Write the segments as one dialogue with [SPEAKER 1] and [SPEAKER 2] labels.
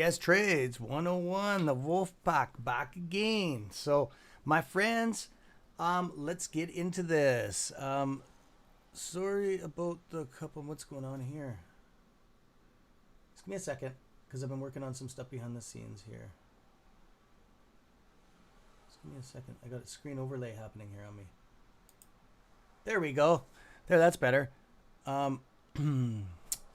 [SPEAKER 1] PS Trades 101, the Wolf Pack back again. So, my friends, let's get into this. Sorry about the couple. What's going on here? Just give me a second, because I've been working on some stuff behind the scenes here. Just give me a second. I got a screen overlay happening here on me. There we go. There, that's better.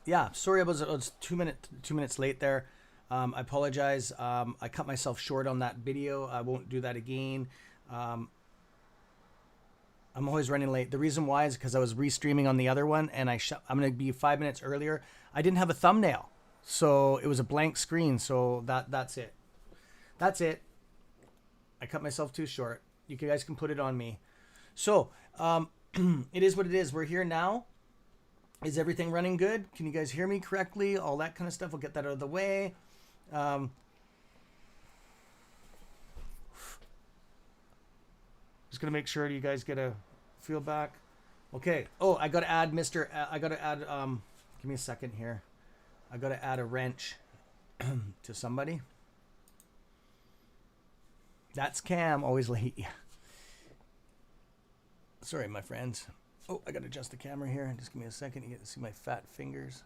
[SPEAKER 1] Yeah, sorry I was 2 minutes late there. I apologize. I cut myself short on that video. I won't do that again. I'm always running late. The reason why is because I was restreaming on the other one, and I'm going to be 5 minutes earlier. I didn't have a thumbnail, so it was a blank screen. So that's it. That's it. I cut myself too short. You guys can put it on me. So it is what it is. We're here now. Is everything running good? Can you guys hear me correctly? All that kind of stuff. We'll get that out of the way. Just gonna make sure you guys get a feel back. Okay. Oh, I gotta add Mr. I gotta add. Give me a second here. I gotta add a wrench to somebody. That's Cam. Always late. Yeah. Sorry, my friends. Oh, I gotta adjust the camera here. Just give me a second. You get to see my fat fingers.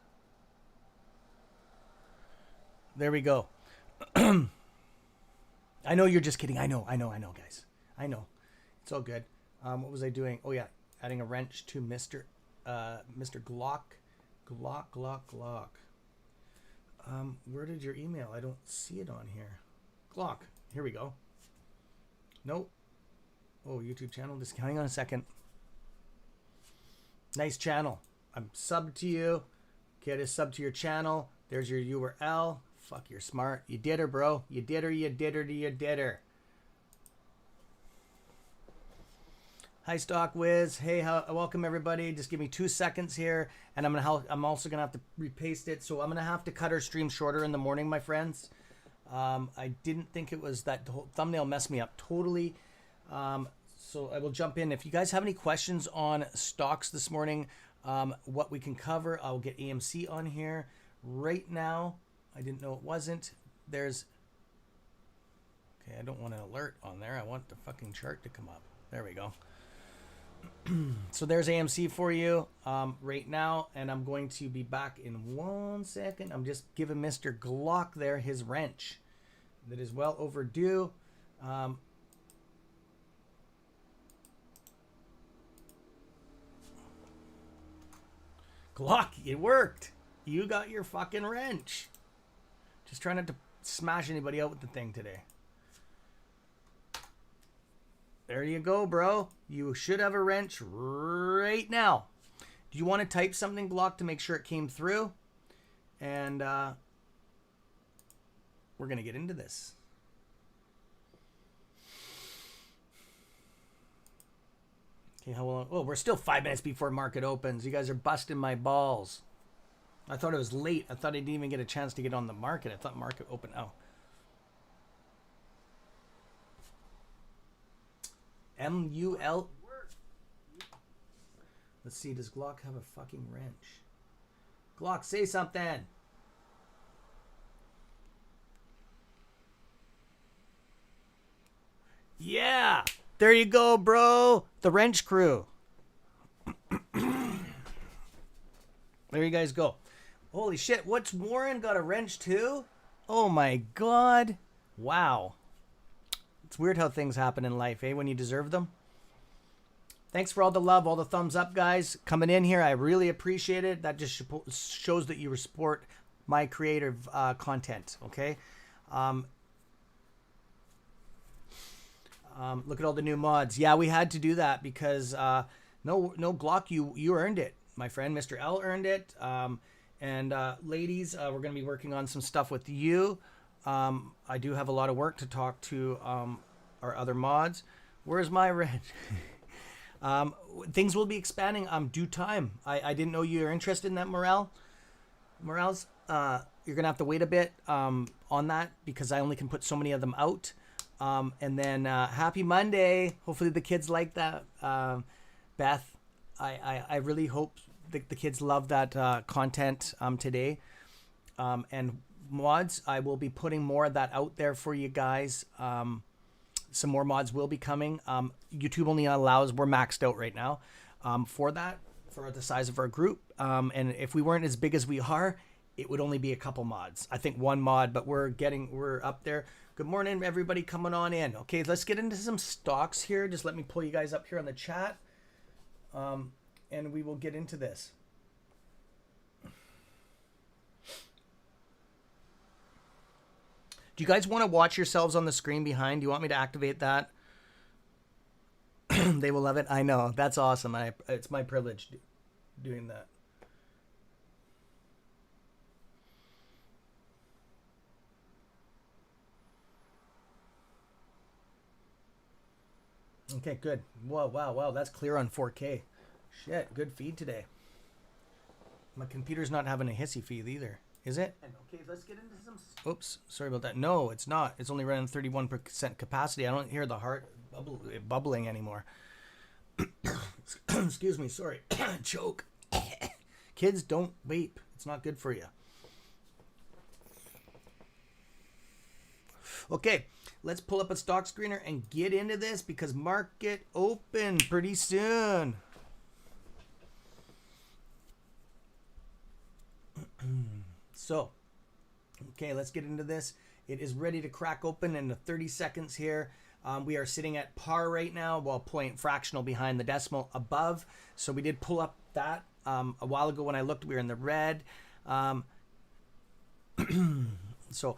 [SPEAKER 1] There we go. I know you're just kidding. I know, guys. I know. It's all good. What was I doing? Oh yeah, adding a wrench to Mr. Glock. Where did your email? I don't see it on here. Glock. Here we go. Nope. Oh, YouTube channel. Just hang on a second. Nice channel. I'm subbed to you. Okay, I just subbed to your channel. There's your URL. Fuck, you're smart. You did her, bro. You did her. You did her. You did her. Hi, Stock Wiz. Hey, welcome everybody. Just give me 2 seconds here, and I'm also gonna have to repaste it. So I'm gonna have to cut our stream shorter in the morning, my friends. I didn't think it was that. The whole thumbnail messed me up totally. So I will jump in. If you guys have any questions on stocks this morning, what we can cover, I'll get AMC on here right now. I didn't know it wasn't. Okay, I don't want an alert on there. I want the fucking chart to come up. There we go. So there's AMC for you right now, and I'm going to be back in 1 second. I'm just giving Mr. Glock there his wrench. That is well overdue. Glock, it worked. You got your fucking wrench. Just trying not to smash anybody out with the thing today. There you go, bro. You should have a wrench right now. Do you want to type something, Glock, to make sure it came through? And we're going to get into this. Okay, how long? Oh, we're still 5 minutes before market opens. You guys are busting my balls. I thought it was late. I thought I didn't even get a chance to get on the market. I thought market opened. Oh. MUL. Let's see. Does Glock have a fucking wrench? Glock, say something. Yeah. There you go, bro. The wrench crew. There you guys go. Holy shit. What's Warren got a wrench too? Oh my God. Wow. It's weird how things happen in life, eh? When you deserve them. Thanks for all the love, all the thumbs up, guys. Coming in here. I really appreciate it. That just shows that you support my creative content, okay? Look at all the new mods. Yeah, we had to do that because no Glock, you earned it, my friend. Mr. L earned it. And ladies, we're going to be working on some stuff with you. I do have a lot of work to talk to our other mods. Where's my wrench? Things will be expanding due time. I didn't know you were interested in that, Morales. You're going to have to wait a bit on that because I only can put so many of them out. And then happy Monday. Hopefully the kids like that. Beth, I really hope the kids love that content today. And mods. I will be putting more of that out there for you guys. Some more mods will be coming. YouTube only allows, we're maxed out right now for that, for the size of our group. And if we weren't as big as we are, it would only be a couple mods. I think one mod, but we're up there. Good morning, everybody coming on in. Okay, let's get into some stocks here. Just let me pull you guys up here on the chat. And we will get into this. Do you guys want to watch yourselves on the screen behind? Do you want me to activate that? They will love it. I know. That's awesome. It's my privilege doing that. Okay, good. Whoa, wow. That's clear on 4K. Shit, good feed today. My computer's not having a hissy feed either. Is it? Okay, let's get into some... Oops, sorry about that. No, it's not. It's only running 31% capacity. I don't hear the heart bubbling anymore. Excuse me, sorry. Choke. Kids, don't vape. It's not good for you. Okay, let's pull up a stock screener and get into this because market open pretty soon. So, okay, let's get into this. It is ready to crack open in the 30 seconds here. We are sitting at par right now while point fractional behind the decimal above. So we did pull up that a while ago when I looked, we were in the red. So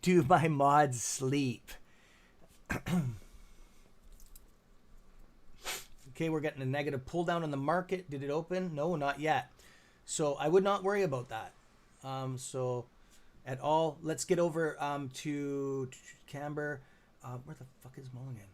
[SPEAKER 1] do my mods sleep? Okay, we're getting a negative pull down on the market. Did it open? No, not yet. So I would not worry about that. So at all, let's get over to Camber. Where the fuck is Mulligan?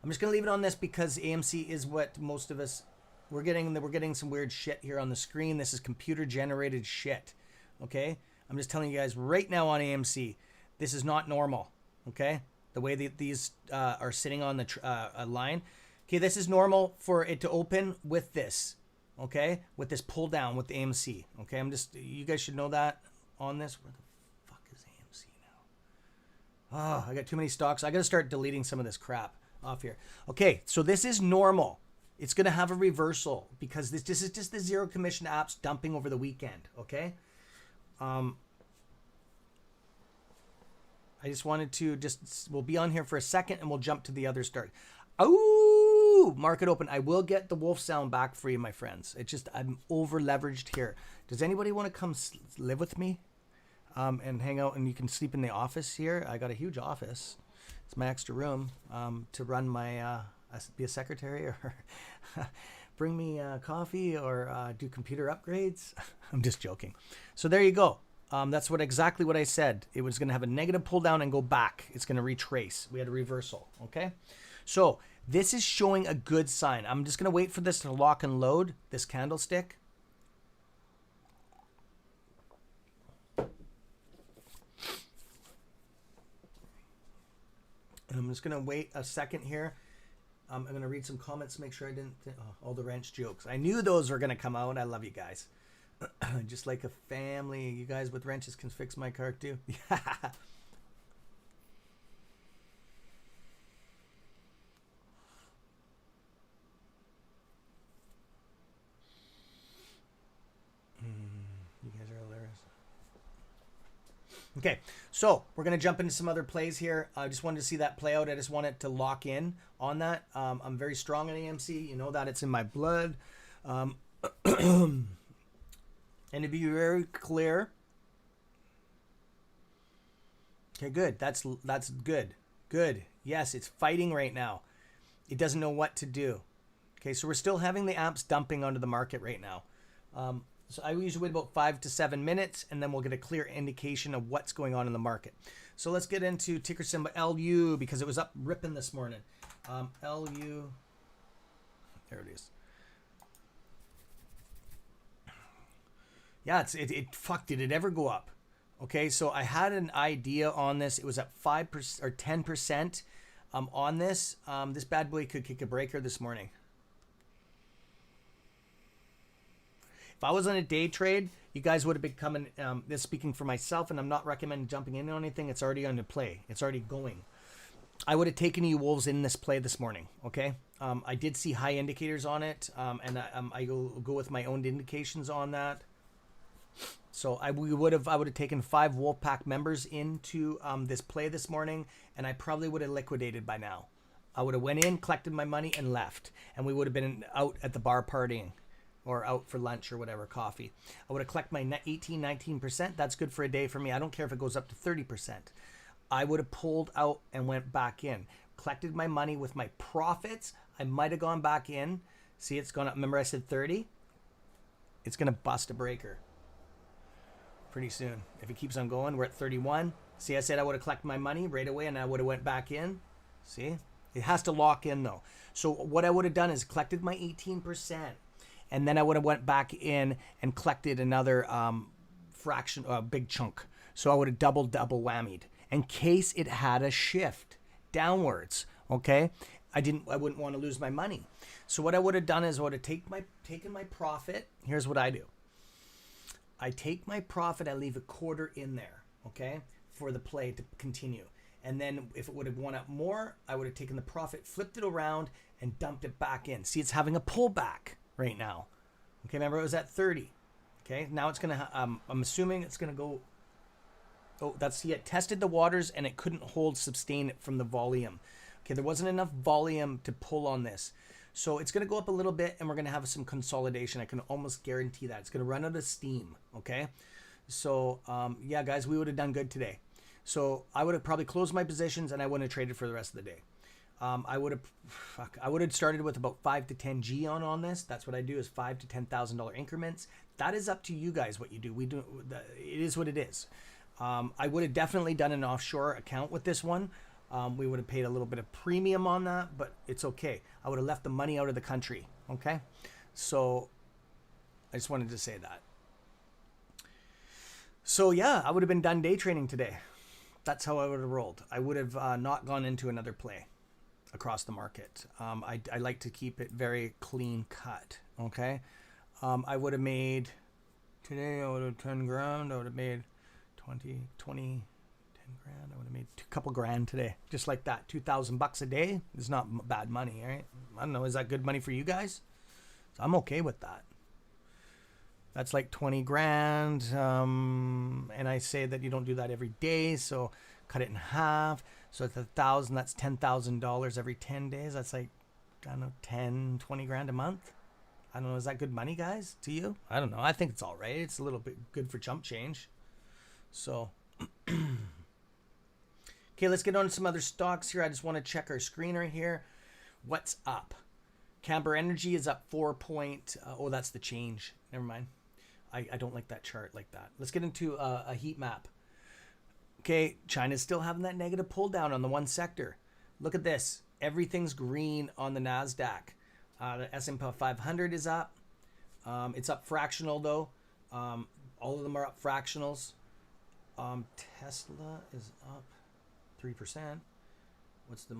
[SPEAKER 1] I'm just gonna leave it on this because AMC is what most of us we're getting some weird shit here on the screen. This is computer generated shit. Okay, I'm just telling you guys right now on AMC, this is not normal. Okay, the way that these are sitting on the line. Okay, this is normal for it to open with this. Okay, with this pull down with the AMC. Okay, you guys should know that on this. Where the fuck is AMC now? Oh, I got too many stocks. I got to start deleting some of this crap off here. Okay, so this is normal. It's going to have a reversal because this is just the zero commission apps dumping over the weekend. Okay. I just wanted to we'll be on here for a second and we'll jump to the other start. Oh, market open. I will get the wolf sound back for you, my friends. It's just I'm over leveraged here. Does anybody want to come live with me and hang out, and you can sleep in the office here? I got a huge office. It's my extra room to run my be a secretary or bring me coffee or do computer upgrades. I'm just joking. So there you go. That's exactly what I said. It was going to have a negative pull down and go back. It's going to retrace. We had a reversal. Okay. So this is showing a good sign. I'm just going to wait for this to lock and load this candlestick. And I'm just going to wait a second here. I'm going to read some comments to make sure I didn't... all the wrench jokes. I knew those were going to come out. I love you guys. Just like a family. You guys with wrenches can fix my car too. You guys are hilarious. Okay, so we're going to jump into some other plays here. I just wanted to see that play out. I just want it to lock in on that. I'm very strong in AMC. You know that. It's in my blood. And to be very clear. Okay, good. That's good. Good. Yes, it's fighting right now. It doesn't know what to do. Okay, so we're still having the apps dumping onto the market right now. So I usually wait about 5 to 7 minutes, and then we'll get a clear indication of what's going on in the market. So let's get into ticker symbol LU because it was up ripping this morning. LU. There it is. Yeah, fuck, did it ever go up? Okay, so I had an idea on this. It was at 5% or 10% on this. This bad boy could kick a breaker this morning. If I was on a day trade, you guys would have been coming, this speaking for myself, and I'm not recommending jumping in on anything. It's already on the play. It's already going. I would have taken you wolves in this play this morning, okay? I did see high indicators on it, and I go with my own indications on that. So I would have taken 5 Wolfpack members into this play this morning, and I probably would have liquidated by now. I would have went in, collected my money, and left, and we would have been out at the bar partying, or out for lunch or whatever, coffee. I would have collected my 18, 19%. That's good for a day for me. I don't care if it goes up to 30%. I would have pulled out and went back in, collected my money with my profits. I might have gone back in. See, it's gone up. Remember I said 30? It's going to bust a breaker pretty soon. If it keeps on going, we're at 31. See, I said I would have collected my money right away and I would have went back in. See, it has to lock in though. So what I would have done is collected my 18%, and then I would have went back in and collected another fraction, big chunk. So I would have double whammied in case it had a shift downwards. Okay, I wouldn't want to lose my money. So what I would have done is I would have taken my profit. Here's what I do. I take my profit, I leave a quarter in there, okay, for the play to continue. And then if it would have gone up more, I would have taken the profit, flipped it around, and dumped it back in. See, it's having a pullback right now. Okay, remember it was at 30. Okay, now it's going to, I'm assuming it's going to go, see, it tested the waters and it couldn't sustain it from the volume. Okay, there wasn't enough volume to pull on this. So it's going to go up a little bit and we're going to have some consolidation. I can almost guarantee that. It's going to run out of steam, okay? So, yeah, guys, we would have done good today. So I would have probably closed my positions and I wouldn't have traded for the rest of the day. I would have started with about 5 to 10 G on this. That's what I do, is $5,000 to $10,000 increments. That is up to you guys what you do. It is what it is. I would have definitely done an offshore account with this one. We would have paid a little bit of premium on that, but it's okay. I would have left the money out of the country, okay? So I just wanted to say that. So yeah, I would have been done day trading today. That's how I would have rolled. I would have not gone into another play across the market. I like to keep it very clean cut, okay? I would have made, today I would have 10 grand. I would have made 20, 10 grand. I would have made a couple grand today, just like that. $2,000 a day is not bad money, right? I don't know. Is that good money for you guys? So I'm okay with that. That's like 20 grand. And I say that you don't do that every day. So cut it in half. So it's 1,000. That's $10,000 every 10 days. That's like, I don't know, 10, 20 grand a month. I don't know. Is that good money, guys, to you? I don't know. I think it's all right. It's a little bit good for chump change. So, okay, let's get on to some other stocks here. I just want to check our screen right here. What's up? Camber Energy is up 4 point. Oh, that's the change. Never mind. I don't like that chart like that. Let's get into a heat map. Okay, China's still having that negative pull down on the one sector. Look at this. Everything's green on the NASDAQ. The S&P 500 is up. It's up fractional though. All of them are up fractionals. Tesla is up 3%. What's the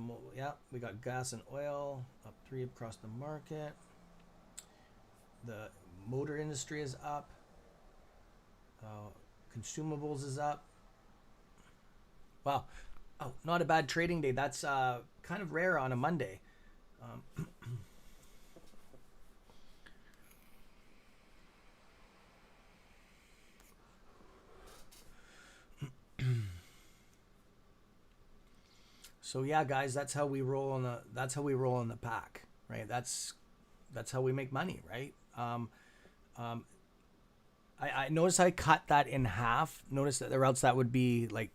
[SPEAKER 1] we got gas and oil up 3 across the market. The motor industry is up. Consumables is up. Wow. Oh, not a bad trading day. That's kind of rare on a Monday. So yeah, guys, that's how we roll on the pack, right? That's how we make money, right? I notice I cut that in half. Notice that, or else that would be like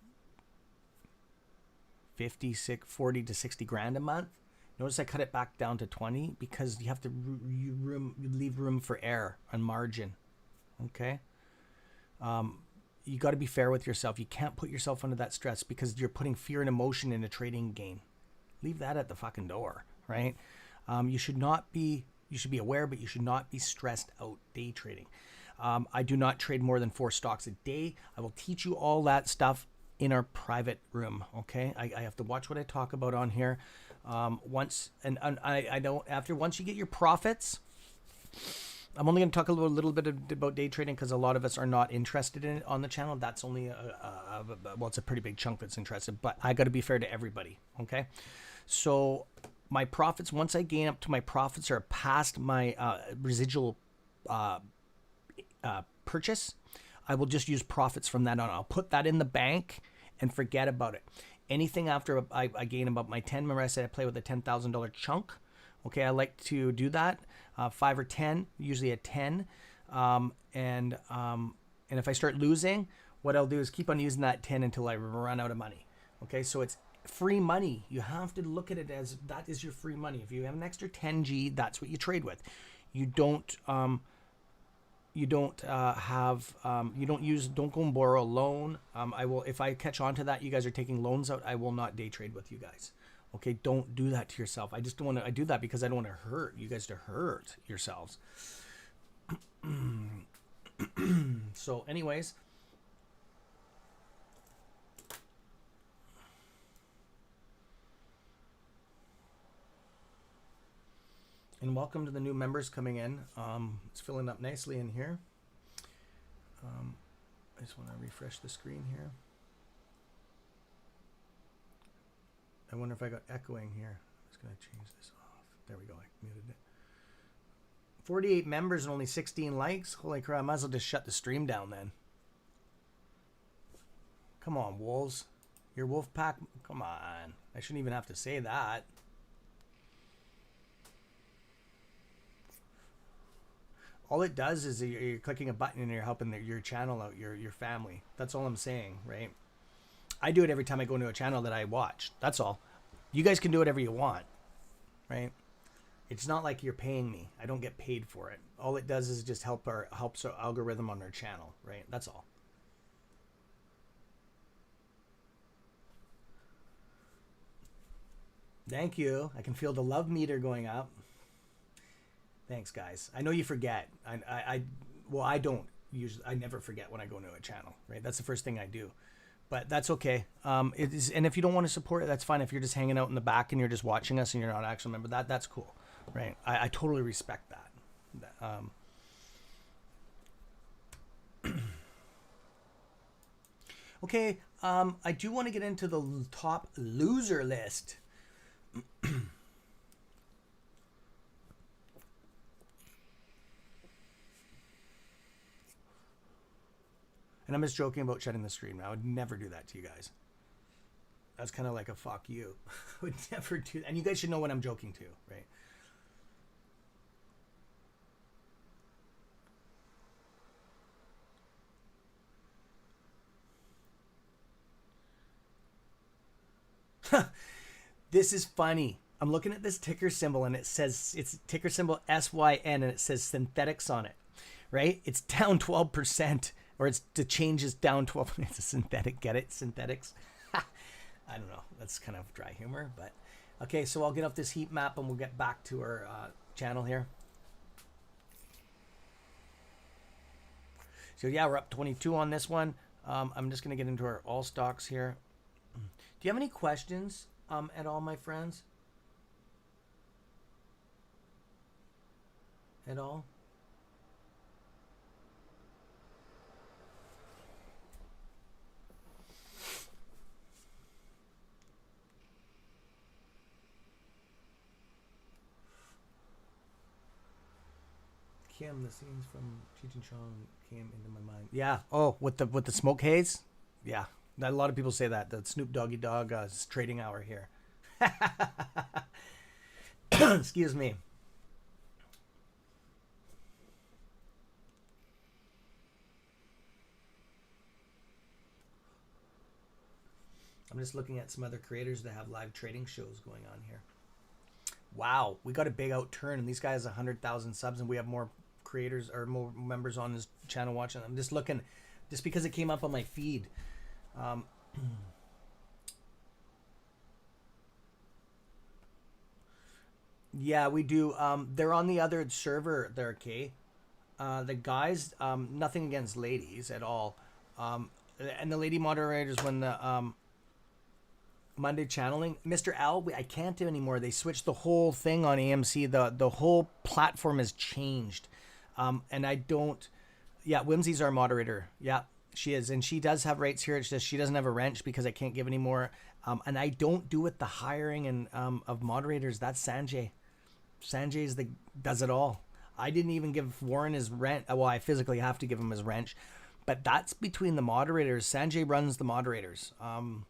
[SPEAKER 1] 40 to 60 grand a month. Notice I cut it back down to 20 because you have to you leave room for error and margin. Okay. You got to be fair with yourself. You can't put yourself under that stress because you're putting fear and emotion in a trading game. Leave that at the fucking door, right? You should be aware, but you should not be stressed out day trading. I do not trade more than 4 stocks a day. I will teach you all that stuff in our private room. Okay. I have to watch what I talk about on here. Once you get your profits, I'm only going to talk a little bit about day trading because a lot of us are not interested in it on the channel. That's only well, it's a pretty big chunk that's interested, but I got to be fair to everybody. Okay, so my profits, once I gain up to my profits are past my residual purchase, I will just use profits from that on. I'll put that in the bank and forget about it. Anything after I gain about my 10, remember I said I play with a $10,000 chunk. Okay, I like to do that, 5 or 10, usually a 10. And if I start losing, what I'll do is keep on using that 10 until I run out of money. Okay, so it's free money. You have to look at it as that is your free money. If you have an extra 10G, that's what you trade with. You don't don't go and borrow a loan. I will, if I catch on to that, you guys are taking loans out, I will not day trade with you guys. Okay, don't do that to yourself. I just don't want to. I do that because I don't want to hurt you guys, to hurt yourselves. So, anyways, and welcome to the new members coming in. It's filling up nicely in here. I just want to refresh the screen here. I wonder if I got echoing here. I'm just going to change this off. There we go. I muted it. 48 members and only 16 likes. Holy crap. I might as well just shut the stream down then. Come on, wolves. Your wolf pack. Come on. I shouldn't even have to say that. All it does is you're clicking a button and you're helping your channel out, your family. That's all I'm saying, right? I do it every time I go into a channel that I watch. That's all. You guys can do whatever you want, right? It's not like you're paying me. I don't get paid for it. All it does is just helps our algorithm on our channel, right? That's all. Thank you. I can feel the love meter going up. Thanks, guys. I know you forget. Well, I don't usually. I never forget when I go into a channel, right? That's the first thing I do. But that's okay. It is, and if you don't want to support it, that's fine. If you're just hanging out in the back and you're just watching us and you're not actually a member, that's cool, right? I totally respect that. Okay, I do want to get into the top loser list. And I'm just joking about shutting the stream. I would never do that to you guys. That's kind of like a fuck you. I would never do that. And you guys should know when I'm joking too, right? This is funny. I'm looking at this ticker symbol and it says, it's ticker symbol SYN and it says synthetics on it, right? It's down 12%. Or it's the change is down 12. It's a synthetic. Get it? Synthetics. I don't know. That's kind of dry humor, but okay. So I'll get off this heat map and we'll get back to our channel here. So yeah, we're up 22 on this one. I'm just gonna get into our all stocks here. Do you have any questions at all, my friends? At all? Kim, the scenes from Cheech and Chong came into my mind. Yeah. Oh, with the smoke haze. Yeah. A lot of people say that. The Snoop Doggy Dogg trading hour here. Excuse me. I'm just looking at some other creators that have live trading shows going on here. Wow, we got a big outturn, and these guys 100,000 subs, and we have more creators or more members on this channel watching. I'm just looking, just because it came up on my feed. Yeah, we do. They're on the other server there, okay? The guys, nothing against ladies at all. And the lady moderators, when the Monday channeling, Mr. L, I can't do anymore. They switched the whole thing on AMC. The whole platform has changed. And I don't. Yeah, Whimsy's our moderator. Yeah, she is, and she does have rights here. It's just she doesn't have a wrench because I can't give any more. And I don't do it the hiring and of moderators. That's Sanjay. Sanjay's does it all. I didn't even give Warren his rent. Well, I physically have to give him his wrench, but that's between the moderators. Sanjay runs the moderators. And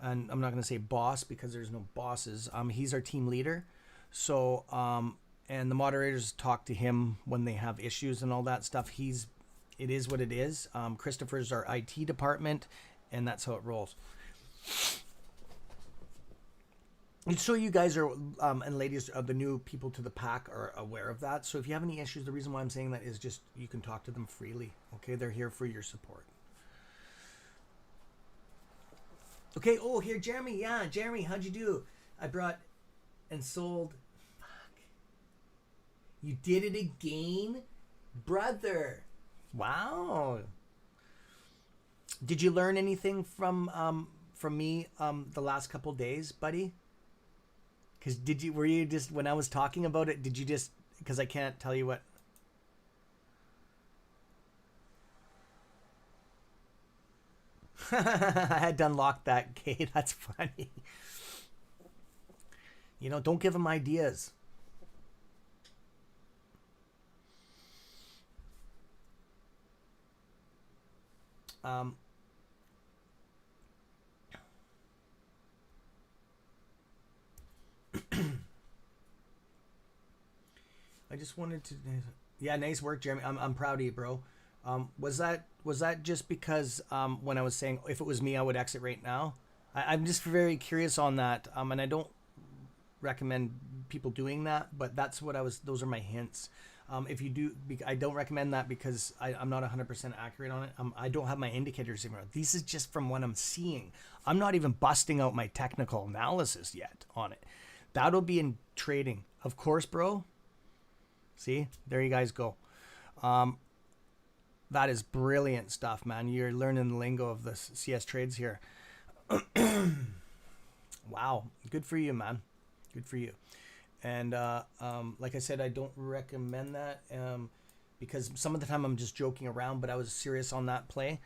[SPEAKER 1] I'm not going to say boss because there's no bosses. He's our team leader. So, and the moderators talk to him when they have issues and all that stuff. It is what it is. Christopher's our IT department, and that's how it rolls. And so you guys are, and ladies, the new people to the pack are aware of that. So if you have any issues, the reason why I'm saying that is just you can talk to them freely. Okay, they're here for your support. Okay, oh, here, Jeremy. Yeah, Jeremy, how'd you do? I brought and sold. Fuck. You did it again? Brother. Wow. Did you learn anything from me the last couple days, buddy? Because were you just, when I was talking about it, did you just, because I can't tell you what. I had to unlock that gate. That's funny. You know, don't give them ideas. I just wanted to, yeah, nice work, Jeremy. I'm proud of you, bro. Was that just because when I was saying if it was me, I would exit right now? I'm just very curious on that, and I don't recommend people doing that, but that's what those are my hints. If you do, I don't recommend that because I'm not 100% accurate on it. I don't have my indicators in. This is just from what I'm seeing. I'm not even busting out my technical analysis yet on it. That'll be in trading, of course, bro. See, there you guys go. That is brilliant stuff, man. You're learning the lingo of the CS trades here. Wow, good for you, man. Good for you. And like I said, I don't recommend that because some of the time I'm just joking around, but I was serious on that play.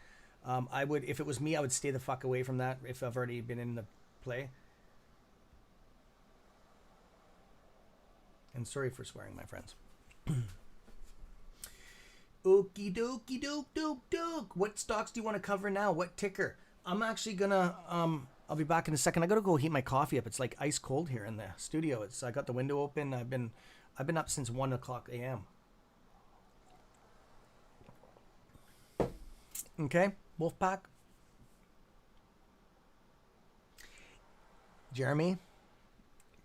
[SPEAKER 1] I would, if it was me, I would stay the fuck away from that if I've already been in the play. And sorry for swearing, my friends. Okie dokie doke doke doke. What stocks do you want to cover now? What ticker? I'm actually gonna I'll be back in a second. I gotta go heat my coffee up. It's like ice cold here in the studio. I got the window open. I've been up since 1:00 a.m. Okay, Wolfpack. Jeremy,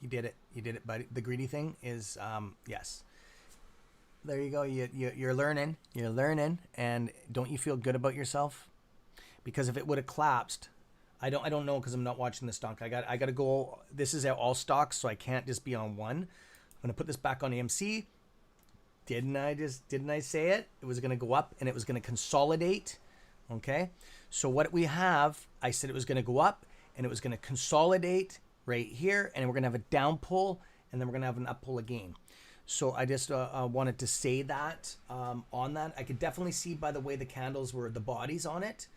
[SPEAKER 1] you did it, buddy. The greedy thing is yes. There you go. You're learning, and don't you feel good about yourself? Because if it would have collapsed, I don't know because I'm not watching the stock. I got to go. This is all stocks, so I can't just be on one. I'm gonna put this back on AMC. Didn't I say it? It was gonna go up and it was gonna consolidate. Okay. So what we have, I said it was gonna go up and it was gonna consolidate right here, and we're gonna have a down pull, and then we're gonna have an up pull again. So I just wanted to say that on that. I could definitely see by the way the candles were the bodies on it.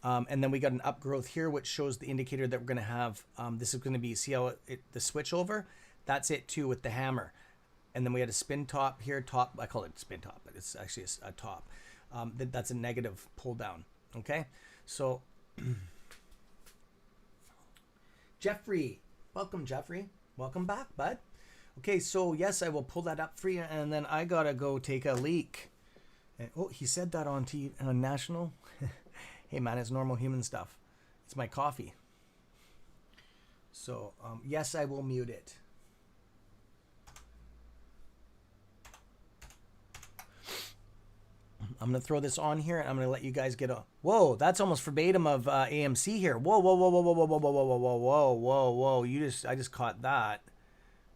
[SPEAKER 1] And then we got an upgrowth here, which shows the indicator that we're going to have. This is going to be, see how the switch over? That's it too with the hammer. And then we had a spin top here, top. I call it spin top, but it's actually a top. That's a negative pull down. Okay. So Jeffrey, welcome Jeffrey. Welcome back, bud. Okay, so yes, I will pull that up for you, and then I gotta go take a leak. And, oh, he said that on TV, on national. Hey man, it's normal human stuff. It's my coffee. So yes, I will mute it. I'm gonna throw this on here, and I'm gonna let you guys get a. Whoa, that's almost verbatim of AMC here. Whoa, whoa, whoa, whoa, whoa, whoa, whoa, whoa, whoa, whoa, whoa, whoa, whoa. I just caught that.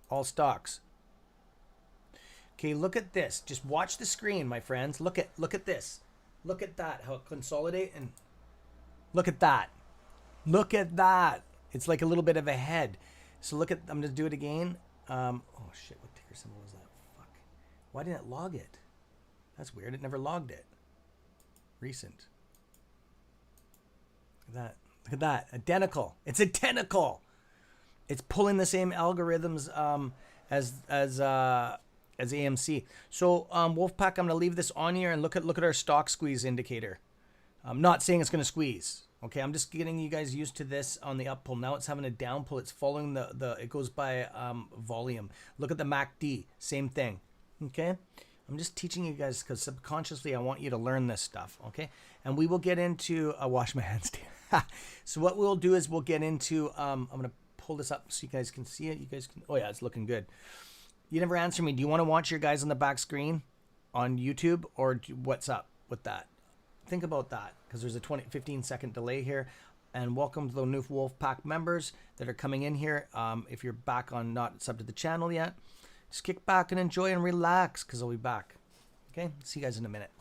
[SPEAKER 1] All stocks. Okay, look at this. Just watch the screen, my friends. Look at this. Look at that. How it consolidate, and look at that. Look at that. It's like a little bit of a head. So look at. I'm gonna do it again. Oh shit! What ticker symbol was that? Fuck. Why didn't it log it? That's weird. It never logged it. Recent. Look at that. Look at that. Identical. It's identical. It's pulling the same algorithms as AMC. So Wolfpack, I'm gonna leave this on here and look at our stock squeeze indicator. I'm not saying it's gonna squeeze. Okay, I'm just getting you guys used to this on the up pull. Now it's having a down pull. It's following the it goes by volume. Look at the MACD, same thing. Okay, I'm just teaching you guys because subconsciously I want you to learn this stuff. Okay, and we will get into wash my hands. So what we'll do is we'll get into I'm gonna pull this up so you guys can see it. You guys can. Oh yeah, it's looking good. You never answer me. Do you want to watch your guys on the back screen on YouTube or what's up with that? Think about that because there's a 15-second delay here. And welcome to the new Wolfpack members that are coming in here. If you're back on not sub to the channel yet, just kick back and enjoy and relax because I'll be back. Okay, see you guys in a minute.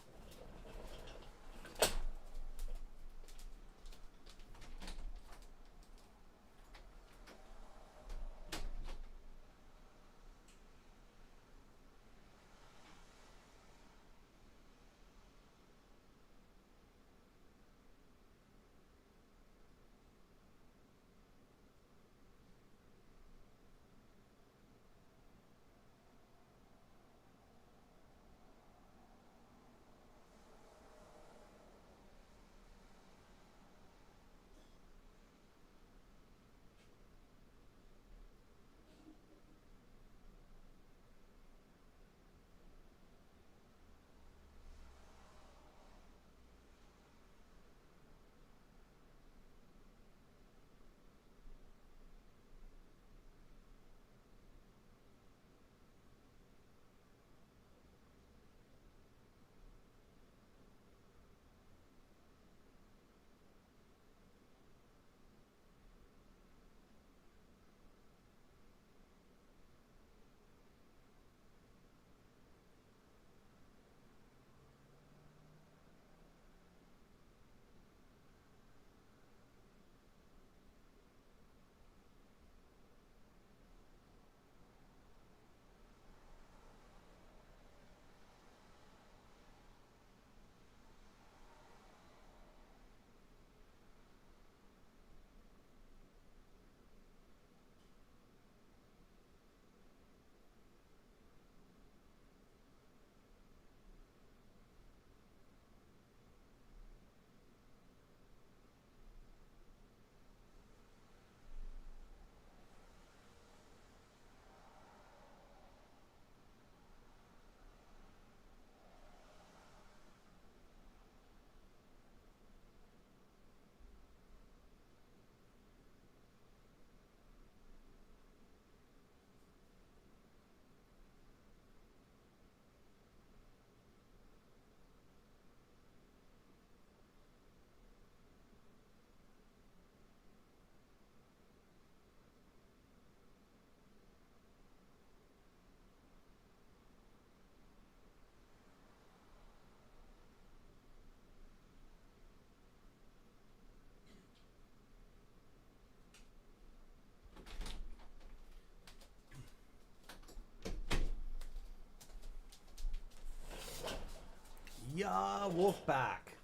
[SPEAKER 1] Yeah, Wolfpack.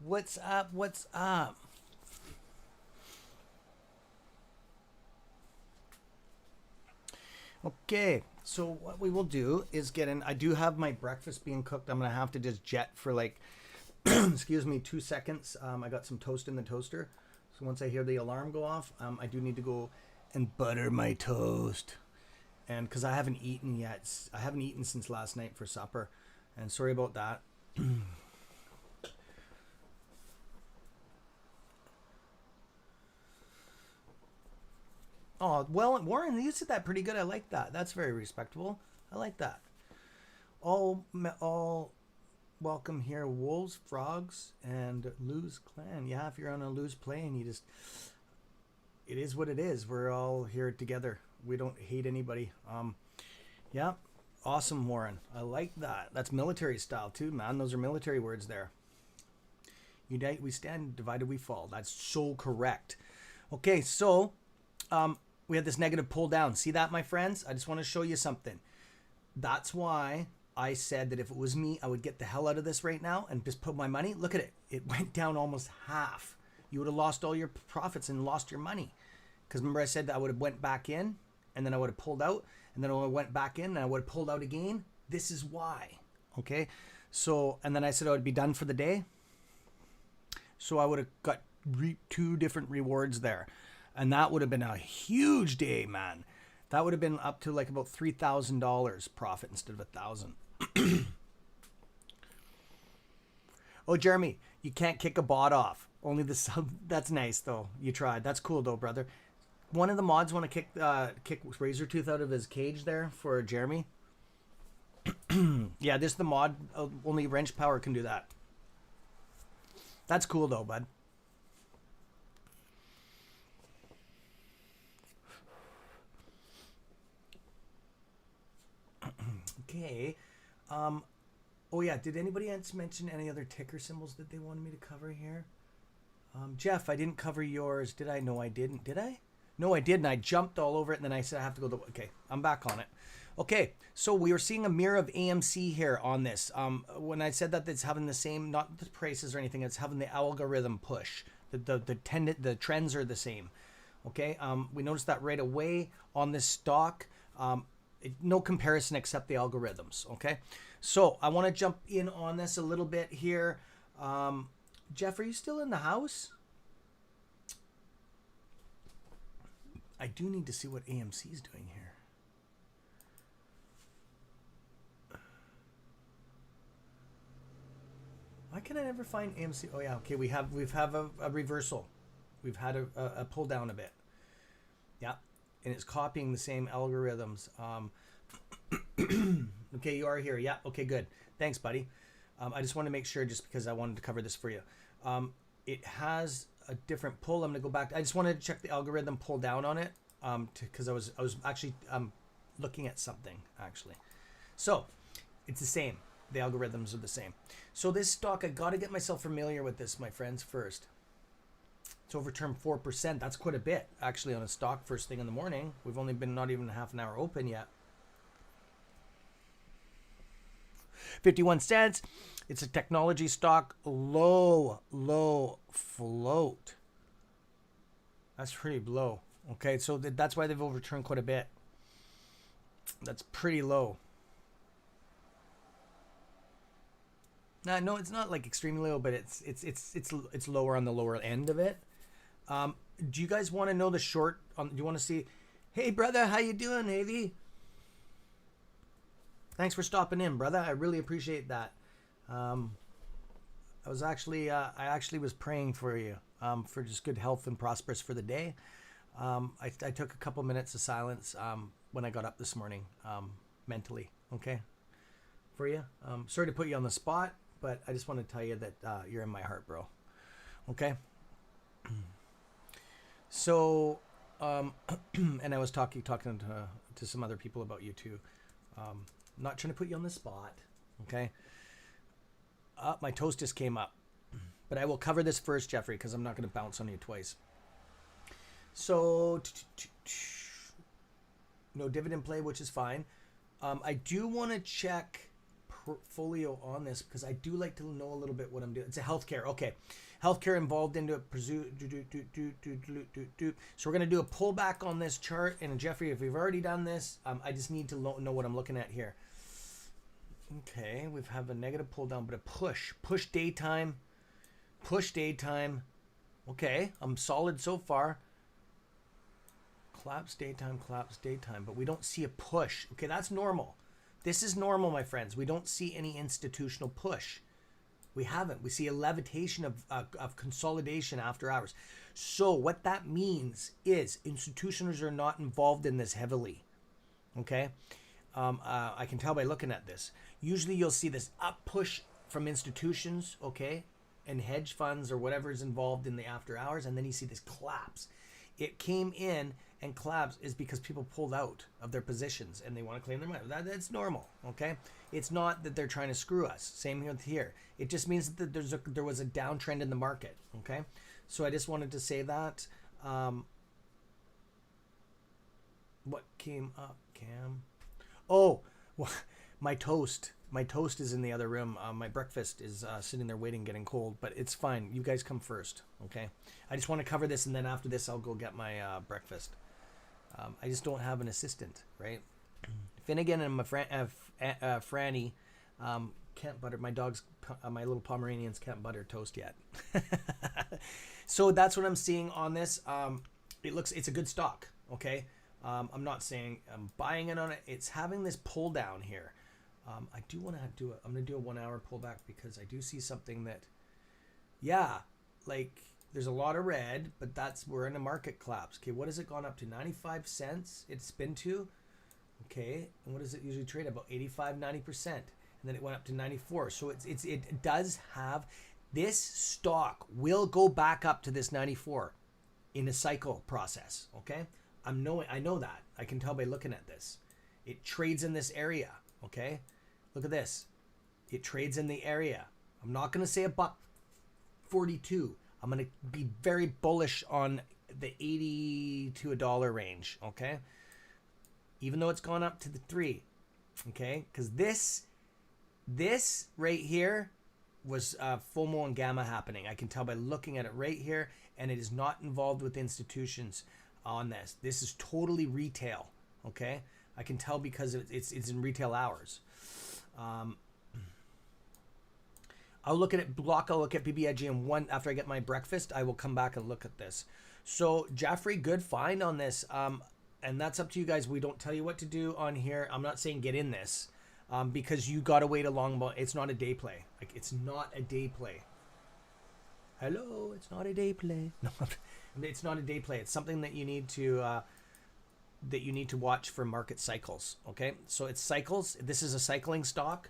[SPEAKER 1] What's up? What's up? Okay, so what we will do is get in. I do have my breakfast being cooked. I'm gonna have to just jet for like, excuse me, 2 seconds. I got some toast in the toaster. So once I hear the alarm go off, I do need to go and butter my toast. And because I haven't eaten yet, I haven't eaten since last night for supper. And sorry about that. Oh, well, Warren, you said that pretty good. I like that. That's very respectable. I like that. All welcome here, wolves, frogs, and Lou's clan. Yeah, if you're on a Lou's plane, you just, it is what it is. We're all here together. We don't hate anybody. Yeah, awesome, Warren. I like that. That's military style too, man. Those are military words there. Unite we stand, divided we fall. That's so correct. Okay, so we had this negative pull down. See that, my friends? I just want to show you something. That's why I said that if it was me, I would get the hell out of this right now and just put my money. Look at it. It went down almost half. You would have lost all your profits and lost your money. Because remember I said that I would have went back in and then I would have pulled out and then I went back in and I would have pulled out again. This is why. Okay. So, and then I said I would be done for the day. So I would have got 2 different rewards there. And that would have been a huge day, man. That would have been up to like about $3,000 profit instead of $1,000. Oh, Jeremy, you can't kick a bot off. Only the sub. That's nice, though. You tried. That's cool, though, brother. One of the mods want to kick Razortooth out of his cage there for Jeremy. Yeah, this is the mod. Only wrench power can do that. That's cool, though, bud. Okay. Oh yeah, did anybody else mention any other ticker symbols that they wanted me to cover here? Jeff, I didn't cover yours. Did I? No, I didn't. Did I? No, I didn't. I jumped all over it and then I said I have to go okay, I'm back on it. Okay, so we were seeing a mirror of AMC here on this. When I said that it's having the same, not the prices or anything, it's having the algorithm push. The trends are the same. Okay, we noticed that right away on this stock. No comparison except the algorithms. Okay, so I want to jump in on this a little bit here. Jeff, are you still in the house? I do need to see what AMC is doing here. Why can I never find AMC? Oh yeah, okay, we've had a reversal. We've had a pull down a bit. Yeah, and it's copying the same algorithms. Okay, you are here. Yeah, okay, good. Thanks, buddy. I just want to make sure, just because I wanted to cover this for you. It has a different pull. I'm gonna go back. I just wanted to check the algorithm pull down on it, because I was actually looking at something actually. So it's the same. The algorithms are the same. So this stock, I got to get myself familiar with this, my friends, first. It's overturned 4%. That's quite a bit, actually, on a stock first thing in the morning. We've only been not even half an hour open yet. 51 cents. It's a technology stock. Low float. That's pretty low. Okay, so that's why they've overturned quite a bit. That's pretty low. No, it's not like extremely low, but it's lower on the lower end of it. Do you guys want to know the short? Do you want to see? Hey, brother, how you doing, Havy? Thanks for stopping in, brother. I really appreciate that. I actually was praying for you, for just good health and prosperous for the day. I took a couple minutes of silence when I got up this morning, mentally. Okay, for you. Sorry to put you on the spot, but I just want to tell you that you're in my heart, bro. Okay. So, and I was talking to some other people about you too. Not trying to put you on the spot. Okay. My toast just came up, but I will cover this first, Jeffrey, because I'm not going to bounce on you twice. So, no dividend play, which is fine. I do want to check portfolio on this because I do like to know a little bit what I'm doing. It's a healthcare. Okay. Healthcare involved into it. So we're going to do a pullback on this chart. And Jeffrey, if we've already done this, I just need to know what I'm looking at here. Okay. We have a negative pull down, but a push. Push daytime. Push daytime. Okay. I'm solid so far. Collapse daytime, collapse daytime. But we don't see a push. Okay. That's normal. This is normal, my friends. We don't see any institutional push. We haven't. We see a levitation of consolidation after hours. So what that means is institutions are not involved in this heavily. Okay? I can tell by looking at this. Usually you'll see this up push from institutions, okay, and hedge funds or whatever is involved in the after hours, and then you see this collapse. It came in and collapsed is because people pulled out of their positions and they want to claim their money. That's normal, okay? It's not that they're trying to screw us. Same here. It just means that there was a downtrend in the market, okay? So I just wanted to say that. What came up, Cam? Oh, well, my toast. My toast is in the other room. My breakfast is sitting there waiting, getting cold, but it's fine. You guys come first, okay? I just want to cover this, and then after this, I'll go get my breakfast. I just don't have an assistant, right? Finnegan and my Franny can't butter. My dogs, my little Pomeranians can't butter toast yet. So that's what I'm seeing on this. It's a good stock, okay? I'm not saying I'm buying it on it. It's having this pull down here. I do want to do it. I'm going to do a 1 hour pullback because I do see something that, yeah, like there's a lot of red, but we're in a market collapse. Okay, what has it gone up to? 95 cents it's been to. Okay, and what does it usually trade? About 85, 90%. And then it went up to 94. So it does have, this stock will go back up to this 94 in a cycle process, okay? I know that. I can tell by looking at this. It trades in this area, okay? Look at this. It trades in the area. I'm not going to say $1.42. I'm going to be very bullish on the 80 to $1 range, okay? Even though it's gone up to the 3, okay? Because this right here was FOMO and gamma happening. I can tell by looking at it right here, and it is not involved with institutions on this. This is totally retail, okay? I can tell because it's in retail hours. I'll look at it block. I'll look at BBIG, and after I get my breakfast, I will come back and look at this. So Jeffrey, good find on this. And that's up to you guys. We don't tell you what to do on here. I'm not saying get in this because you got to wait a long while. It's not a day play. Like, it's not a day play. Hello, it's not a day play. No, it's not a day play. It's something that you need to watch for market cycles. Okay, so it's cycles. This is a cycling stock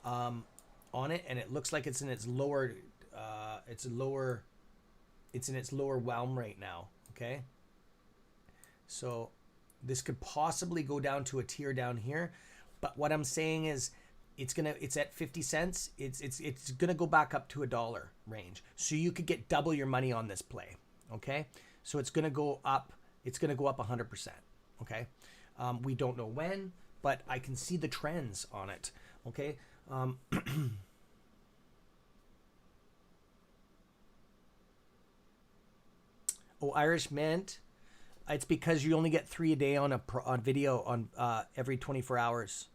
[SPEAKER 1] on it, and it looks like it's in its lower realm right now. Okay, so this could possibly go down to a tier down here, but what I'm saying is it's at 50 cents. It's gonna go back up to $1 range, so you could get double your money on this play. Okay, so it's gonna go up. It's gonna go up 100%. Okay, we don't know when, but I can see the trends on it. Okay. Oh, Irish Mint. It's because you only get 3 a day on video on every 24 hours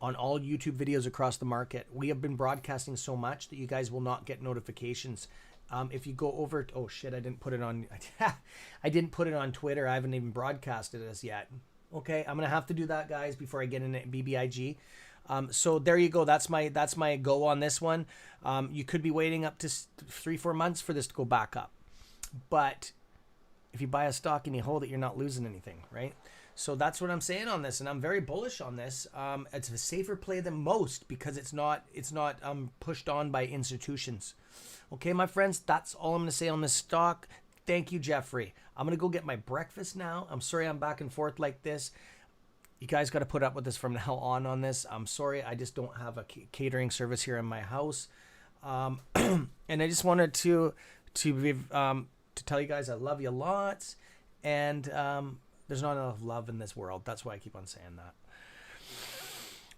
[SPEAKER 1] on all YouTube videos across the market. We have been broadcasting so much that you guys will not get notifications. If you go over, oh shit, I didn't put it on. I didn't put it on Twitter. I haven't even broadcasted this yet. Okay, I'm gonna have to do that, guys, before I get in BBIG. So there you go. That's my go on this one. You could be waiting up to 3-4 months for this to go back up, but if you buy a stock and you hold it, you're not losing anything, right? So that's what I'm saying on this, and I'm very bullish on this. It's a safer play than most because it's not pushed on by institutions. Okay, my friends, that's all I'm going to say on this stock. Thank you, Jeffrey. I'm going to go get my breakfast now. I'm sorry I'm back and forth like this. You guys got to put up with this from now on this. I'm sorry, I just don't have a catering service here in my house. And I just wanted to tell you guys I love you lots, and there's not enough love in this world. That's why I keep on saying that.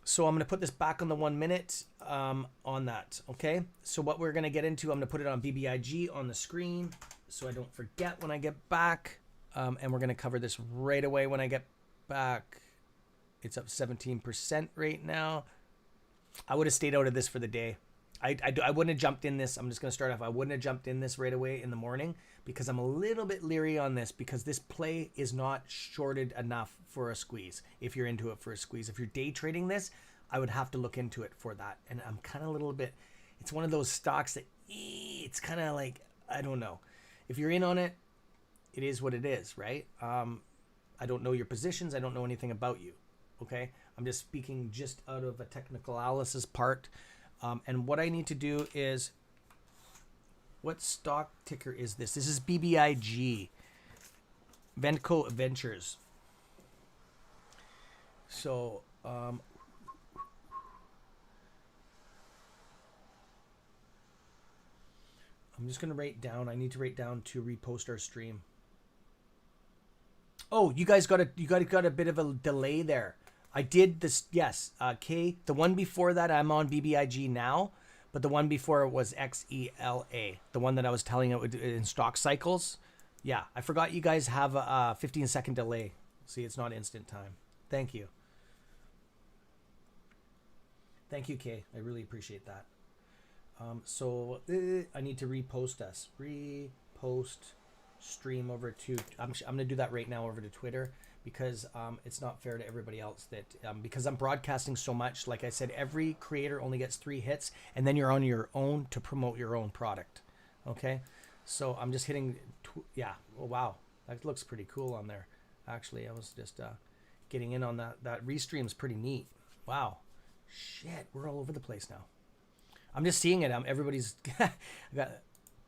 [SPEAKER 1] So I'm going to put this back on the 1 minute on that, okay? So what we're going to get into, I'm going to put it on BBIG on the screen so I don't forget when I get back, and we're going to cover this right away when I get back. It's up 17% right now. I would have stayed out of this for the day. I wouldn't have jumped in this. I'm just going to start off. I wouldn't have jumped in this right away in the morning because I'm a little bit leery on this because this play is not shorted enough for a squeeze. If you're into it for a squeeze, if you're day trading this, I would have to look into it for that. And I'm kind of a little bit, it's one of those stocks that it's kind of like, I don't know. If you're in on it, it is what it is, right? I don't know your positions. I don't know anything about you. Okay. I'm just speaking just out of a technical analysis part. And what I need to do is, what stock ticker is this? This is BBIG, Venco Ventures. So, I'm just going to write down. I need to write down to repost our stream. Oh, you guys got a bit of a delay there. I did this, yes. K, the one before that, I'm on BBIG now, but the one before it was XELA, the one that I was telling it in stock cycles. Yeah, I forgot you guys have a 15-second delay. See, it's not instant time. Thank you. Thank you, Kay. I really appreciate that. So I need to repost us. Repost stream over to, I'm going to do that right now over to Twitter, because it's not fair to everybody else that, because I'm broadcasting so much. Like I said, every creator only gets 3 hits, and then you're on your own to promote your own product. Okay. So I'm just hitting, yeah. Oh, wow. That looks pretty cool on there. Actually, I was just getting in on that. That restream's pretty neat. Wow. Shit. We're all over the place now. I'm just seeing it. Everybody's I got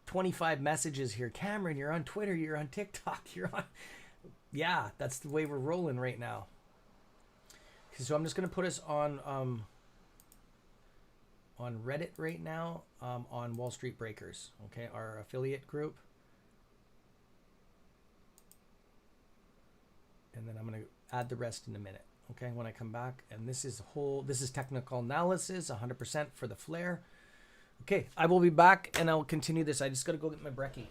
[SPEAKER 1] 25 messages here. Cameron, you're on Twitter. You're on TikTok. You're on. Yeah, that's the way we're rolling right now. So I'm just going to put us on Reddit right now, on Wall Street Breakers. Okay, our affiliate group. And then I'm going to add the rest in a minute. Okay, when I come back. And this is technical analysis, 100% for the flare. Okay, I will be back and I'll continue this. I just got to go get my brekkie.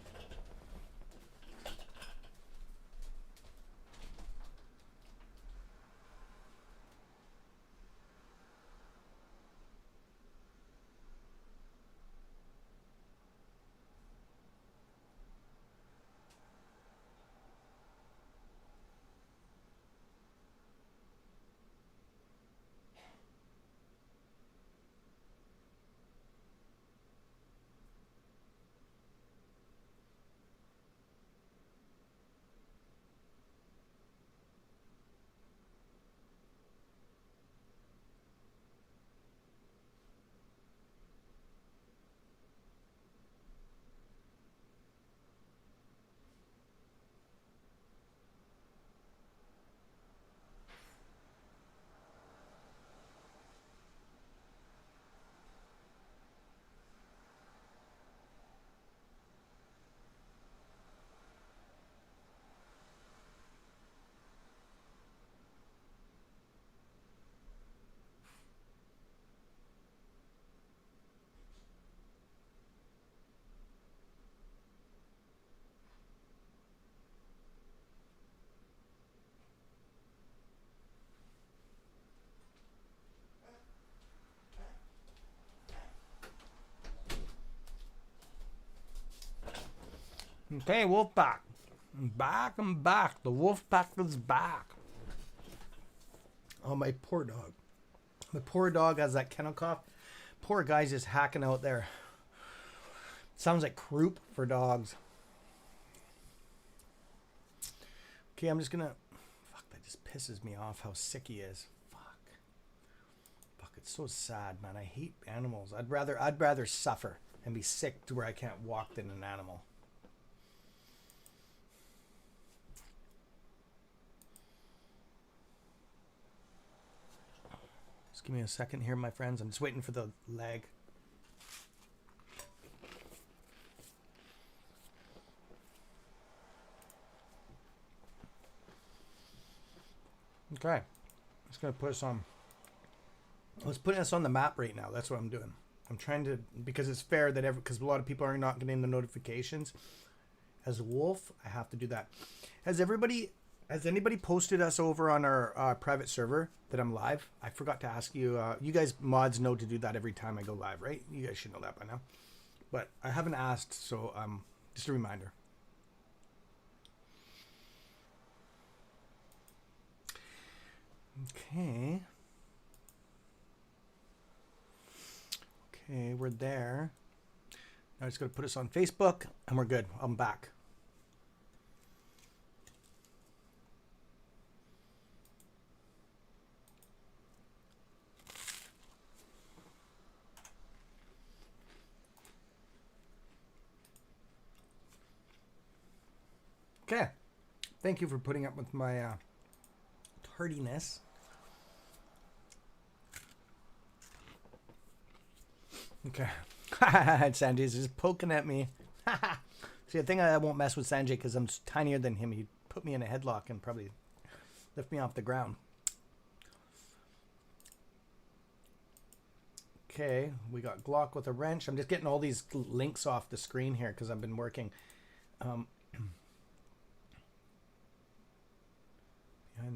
[SPEAKER 1] Okay, Wolfpack. I'm back. The Wolfpack is back. Oh, my poor dog. My poor dog has that kennel cough. Poor guy's just hacking out there. Sounds like croup for dogs. Okay, I'm just gonna... Fuck, that just pisses me off how sick he is. Fuck, it's so sad, man. I hate animals. I'd rather suffer and be sick to where I can't walk than an animal. Just give me a second here, my friends. I'm just waiting for the lag. Okay. Just going to put us on. Let's put us on the map right now. That's what I'm doing. I'm trying to, because it's fair that because a lot of people are not getting the notifications. As Wolf, I have to do that. Has anybody posted us over on our private server that I'm live? I forgot to ask you. You guys mods know to do that every time I go live, right? You guys should know that by now. But I haven't asked, so just a reminder. Okay. Okay, we're there. Now it's going to put us on Facebook, and we're good. I'm back. Okay. Thank you for putting up with my tardiness. Okay. Sanjay's just poking at me. See, I think I won't mess with Sanjay because I'm tinier than him. He'd put me in a headlock and probably lift me off the ground. Okay, we got Glock with a wrench. I'm just getting all these links off the screen here because I've been working. Behind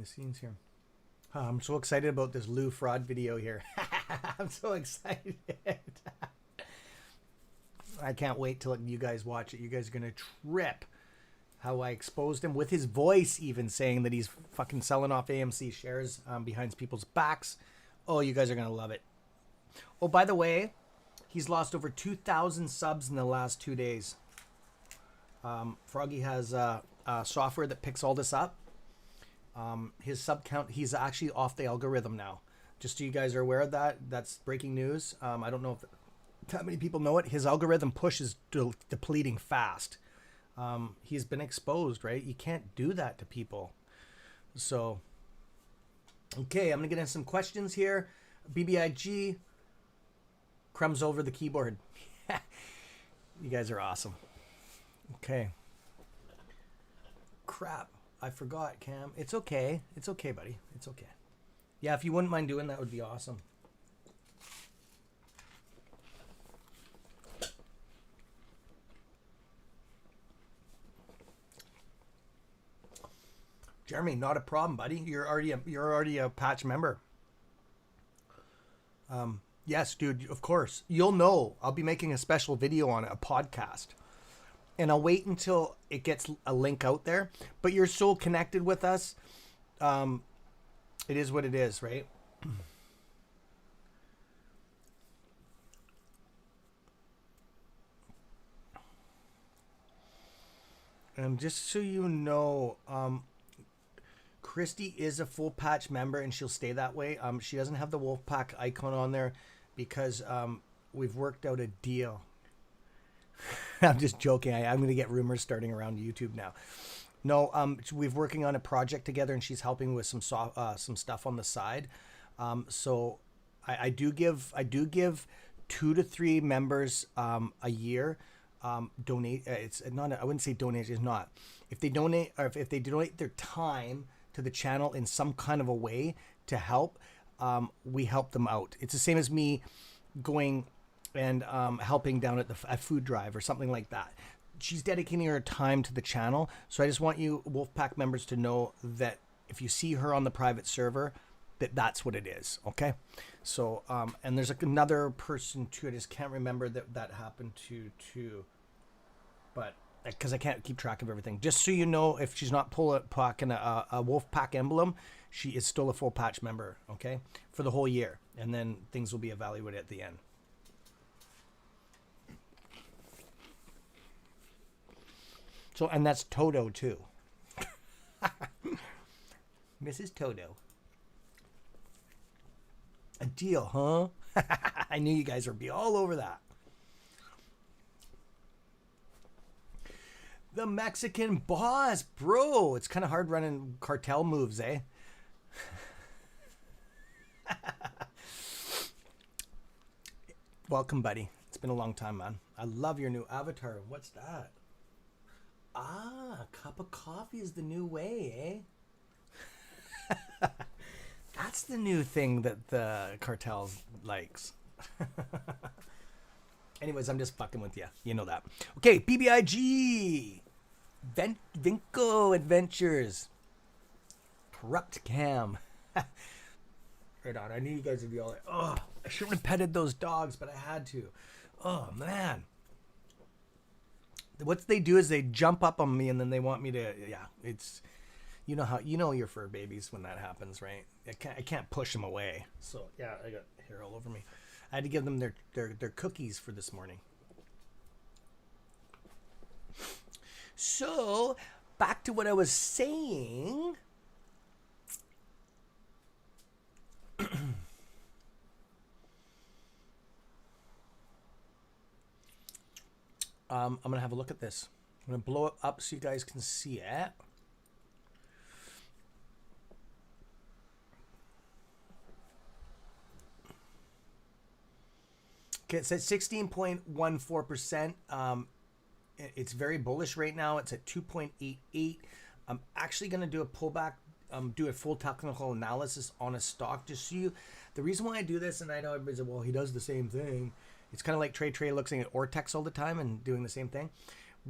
[SPEAKER 1] the scenes here. Oh, I'm so excited about this Lou fraud video here. I'm so excited. I can't wait till you guys watch it. You guys are going to trip how I exposed him with his voice even saying that he's fucking selling off AMC shares behind people's backs. Oh, you guys are going to love it. Oh, by the way, he's lost over 2,000 subs in the last 2 days. Froggy has software that picks all this up. His sub count, he's actually off the algorithm now. Just so you guys are aware of that. That's breaking news. I don't know if that many people know it. His algorithm push is depleting fast. He's been exposed, right? You can't do that to people. So, okay, I'm going to get into some questions here. BBIG, crumbs over the keyboard. You guys are awesome. Okay. Crap. I forgot, Cam. It's okay. It's okay, buddy. It's okay. Yeah, if you wouldn't mind doing that would be awesome. Jeremy, not a problem, buddy. You're already a patch member. Yes, dude, of course. You'll know. I'll be making a special video on it, a podcast. And I'll wait until it gets a link out there. But you're so connected with us. It is what it is, right? And just so you know, Christy is a full patch member and she'll stay that way. She doesn't have the Wolfpack icon on there because we've worked out a deal. I'm just joking. I'm going to get rumors starting around YouTube now. No, we've working on a project together and she's helping with some stuff on the side. So I do give 2 to 3 members a year donate. It's not. I wouldn't say donate. It's not. If they donate or if they donate their time to the channel in some kind of a way to help, we help them out. It's the same as me going and helping down at a food drive or something like that. She's dedicating her time to the channel. So I just want you Wolfpack members to know that if you see her on the private server, that's what it is. Okay. So, and there's another person too. I just can't remember that happened to too, but because I can't keep track of everything. Just so you know, if she's not packing a Wolfpack emblem, she is still a full patch member. Okay. For the whole year. And then things will be evaluated at the end. So, and that's Toto too. Mrs. Toto. A deal, huh? I knew you guys would be all over that. The Mexican boss, bro. It's kind of hard running cartel moves, eh? Welcome, buddy. It's been a long time, man. I love your new avatar. What's that? Ah, a cup of coffee is the new way, eh? That's the new thing that the cartels likes. Anyways, I'm just fucking with you. You know that. Okay, BBIG. Vinco Adventures. Corrupt Cam. Right on. I knew you guys would be all like, oh, I shouldn't have petted those dogs, but I had to. Oh, man. What they do is they jump up on me and then they want me to, yeah, it's, you know your fur babies when that happens, right? I can't push them away. So yeah, I got hair all over me. I had to give them their cookies for this morning. So back to what I was saying. I'm gonna have a look at this. I'm gonna blow it up so you guys can see it. Okay, it says 16.14%. It's very bullish right now. It's at 2.88. I'm actually going to do a pullback do a full technical analysis on a stock. Just so you, the reason why I do this, and I know everybody's like, well, he does the same thing. It's kind of like Trey looking at Ortex all the time and doing the same thing.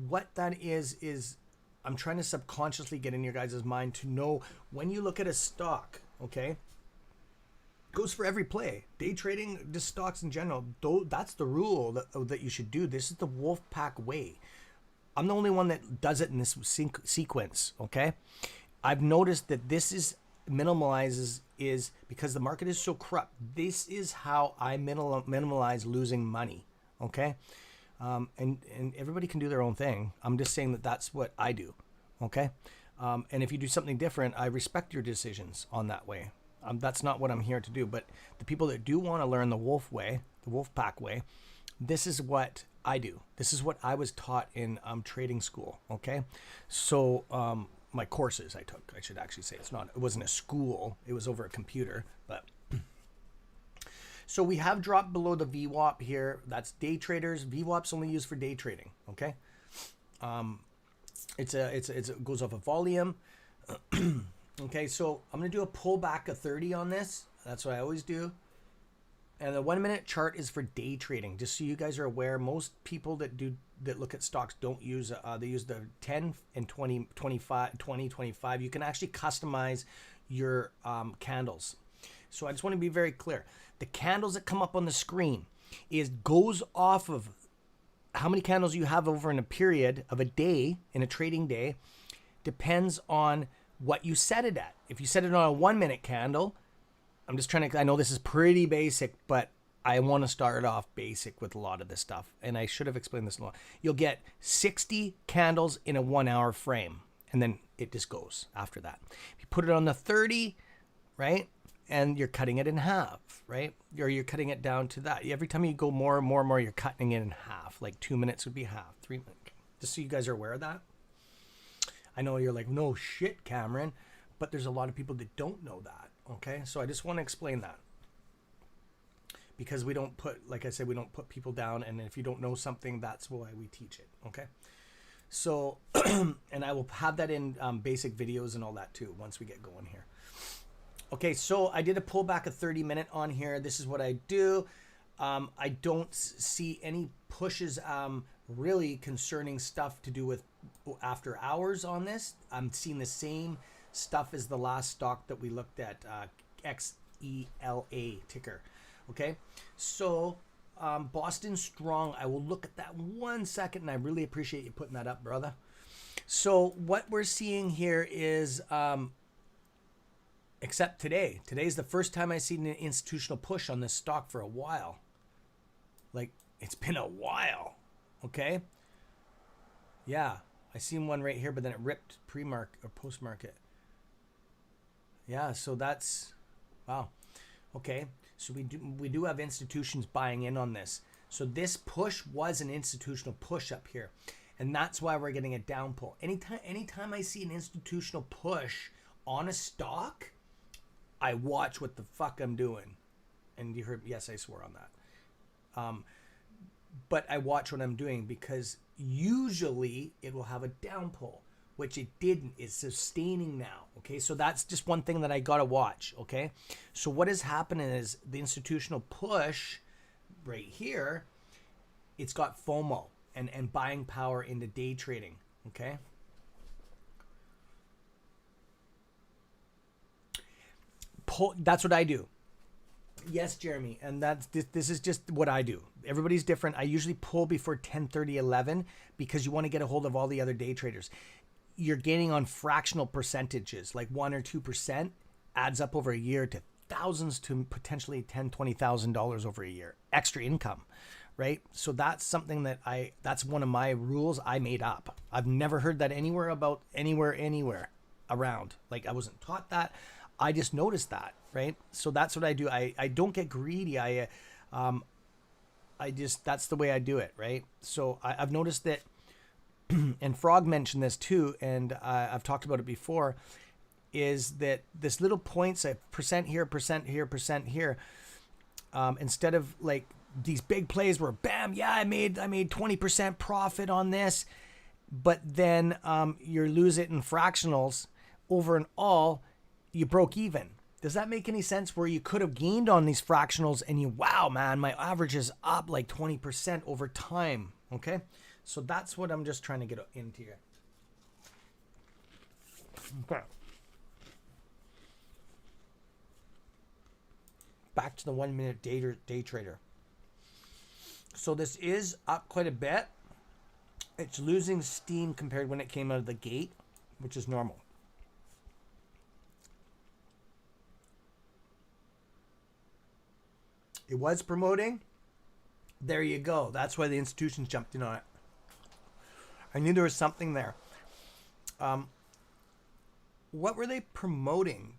[SPEAKER 1] What that is I'm trying to subconsciously get in your guys' mind to know when you look at a stock, okay? Goes for every play. Day trading, just stocks in general, that's the rule that you should do. This is the wolf pack way. I'm the only one that does it in this sequence, okay? I've noticed that this is minimalizes is because the market is so corrupt. This is how I minimize losing money, okay? And everybody can do their own thing. I'm just saying that that's what I do, okay? And if you do something different, I respect your decisions on that way. That's not what I'm here to do. But the people that do want to learn the wolf way, the wolf pack way, this is what I do. This is what I was taught in trading school, okay? So my courses I took, I should actually say, it wasn't a school, it was over a computer, but so we have dropped below the VWAP here. That's day traders. VWAP's only used for day trading, okay? It goes off a volume. Okay, so I'm gonna do a pullback of 30 on this. That's what I always do. And the 1 minute chart is for day trading. Just so you guys are aware, most people that look at stocks don't use, they use the 10 and 20, 25, 20, 25. You can actually customize your candles. So I just want to be very clear. The candles that come up on the screen goes off of how many candles you have over in a period of a day, in a trading day, depends on what you set it at. If you set it on a 1 minute candle, I'm just trying to, I know this is pretty basic, but I want to start off basic with a lot of this stuff. And I should have explained this a lot. You'll get 60 candles in a 1 hour frame, and then it just goes after that. If you put it on the 30, right? And you're cutting it in half, right? Or you're cutting it down to that. Every time you go more and more and more, you're cutting it in half. Like 2 minutes would be half, 3 minutes. Just so you guys are aware of that. I know you're like, no shit, Cameron. But there's a lot of people that don't know that, okay? So I just want to explain that. Because we don't put, like I said, we don't put people down. And if you don't know something, that's why we teach it, okay? So, and I will have that in basic videos and all that too, once we get going here. Okay, so I did a pullback of 30 minute on here. This is what I do. I don't see any pushes really concerning stuff to do with after hours on this. I'm seeing the same stuff as the last stock that we looked at, XELA ticker. Okay, so Boston Strong, I will look at that 1 second, and I really appreciate you putting that up, brother. So what we're seeing here is... except today. Today's the first time I've seen an institutional push on this stock for a while. Like, it's been a while. Okay? Yeah. I seen one right here, but then it ripped pre-market or post-market. Yeah, so that's... Wow. Okay. So we do have institutions buying in on this. So this push was an institutional push up here. And that's why we're getting a down pull. Anytime I see an institutional push on a stock... I watch what the fuck I'm doing. And you heard, yes, I swore on that. But I watch what I'm doing because usually it will have a down pull, which it didn't. It's sustaining now. Okay, so that's just one thing that I got to watch. Okay, so what is happening is the institutional push right here, it's got FOMO and buying power into day trading. Okay. That's what I do. Yes, Jeremy, and this is just what I do. Everybody's different. I usually pull before 10:30, 11 because you want to get a hold of all the other day traders. You're gaining on fractional percentages, like 1 or 2% adds up over a year to thousands to potentially $10,000, $20,000 over a year. Extra income, right? So that's something that that's one of my rules I made up. I've never heard that anywhere around. Like I wasn't taught that. I just noticed that, right? So that's what I do. I don't get greedy. That's the way I do it, right? So I've noticed that, and Frog mentioned this too, and I've talked about it before, is that this little points at percent here, percent here, percent here, instead of like these big plays where bam, yeah, I made 20% profit on this, but then you lose it in fractionals over and all. you broke even. Does that make any sense? Where you could have gained on these fractionals and you, wow, man, my average is up like 20% over time. Okay. So that's what I'm just trying to get into here. Okay. Back to the 1 minute day trader. So this is up quite a bit. It's losing steam compared when it came out of the gate, which is normal. It was promoting. There you go. That's why the institutions jumped in on it. I knew there was something there. What were they promoting?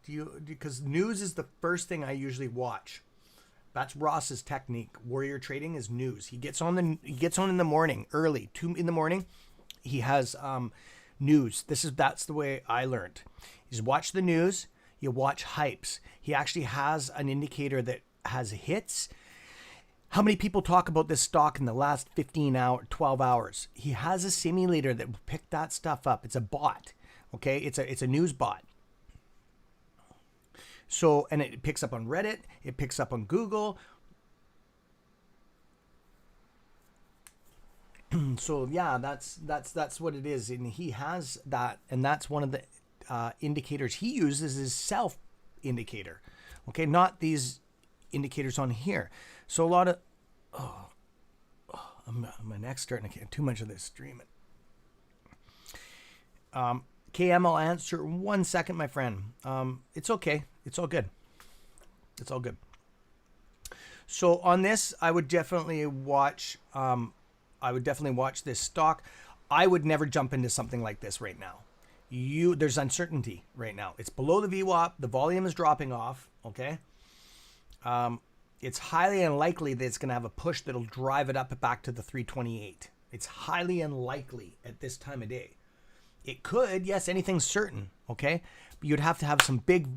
[SPEAKER 1] Because news is the first thing I usually watch. That's Ross's technique. Warrior trading is news. He gets on in the morning, early, 2 in the morning. He has news. That's the way I learned. You watch the news. You watch hypes. He actually has an indicator that has hits. How many people talk about this stock in the last 12 hours? He has a simulator that will pick that stuff up. It's a bot. Okay, it's a news bot. So, and it picks up on Reddit, it picks up on Google. So yeah, that's what it is, and he has that, and that's one of the indicators he uses is self indicator. Okay, not these indicators on here. So a lot of my neck's starting to get too much of this streaming. KM, I'll answer 1 second, my friend. It's okay. It's all good. It's all good. So on this, I would definitely watch. This stock. I would never jump into something like this right now. There's uncertainty right now. It's below the VWAP. The volume is dropping off. Okay. It's highly unlikely that it's going to have a push that'll drive it up back to the 328. It's highly unlikely at this time of day. It could, yes, anything's certain, okay? But you'd have to have some big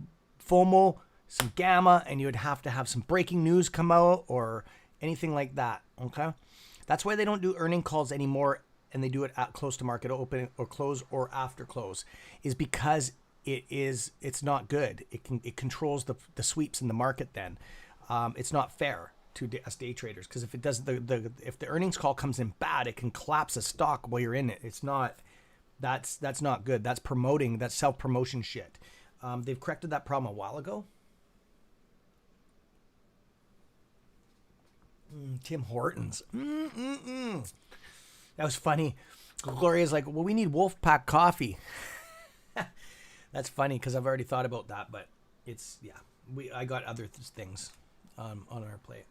[SPEAKER 1] FOMO, some gamma, and you would have to have some breaking news come out or anything like that, okay? That's why they don't do earning calls anymore, and they do it at close to market open or close or after close, is because it's not good. It controls the sweeps in the market then. It's not fair to us day traders, because if it does if the earnings call comes in bad, it can collapse a stock while you're in it. It's not. That's not good. That's promoting. That's self-promotion shit. They've corrected that problem a while ago. Tim Hortons. That was funny. Gloria's like, well, we need Wolfpack coffee. That's funny because I've already thought about that, but it's, yeah. I got other things on our plate.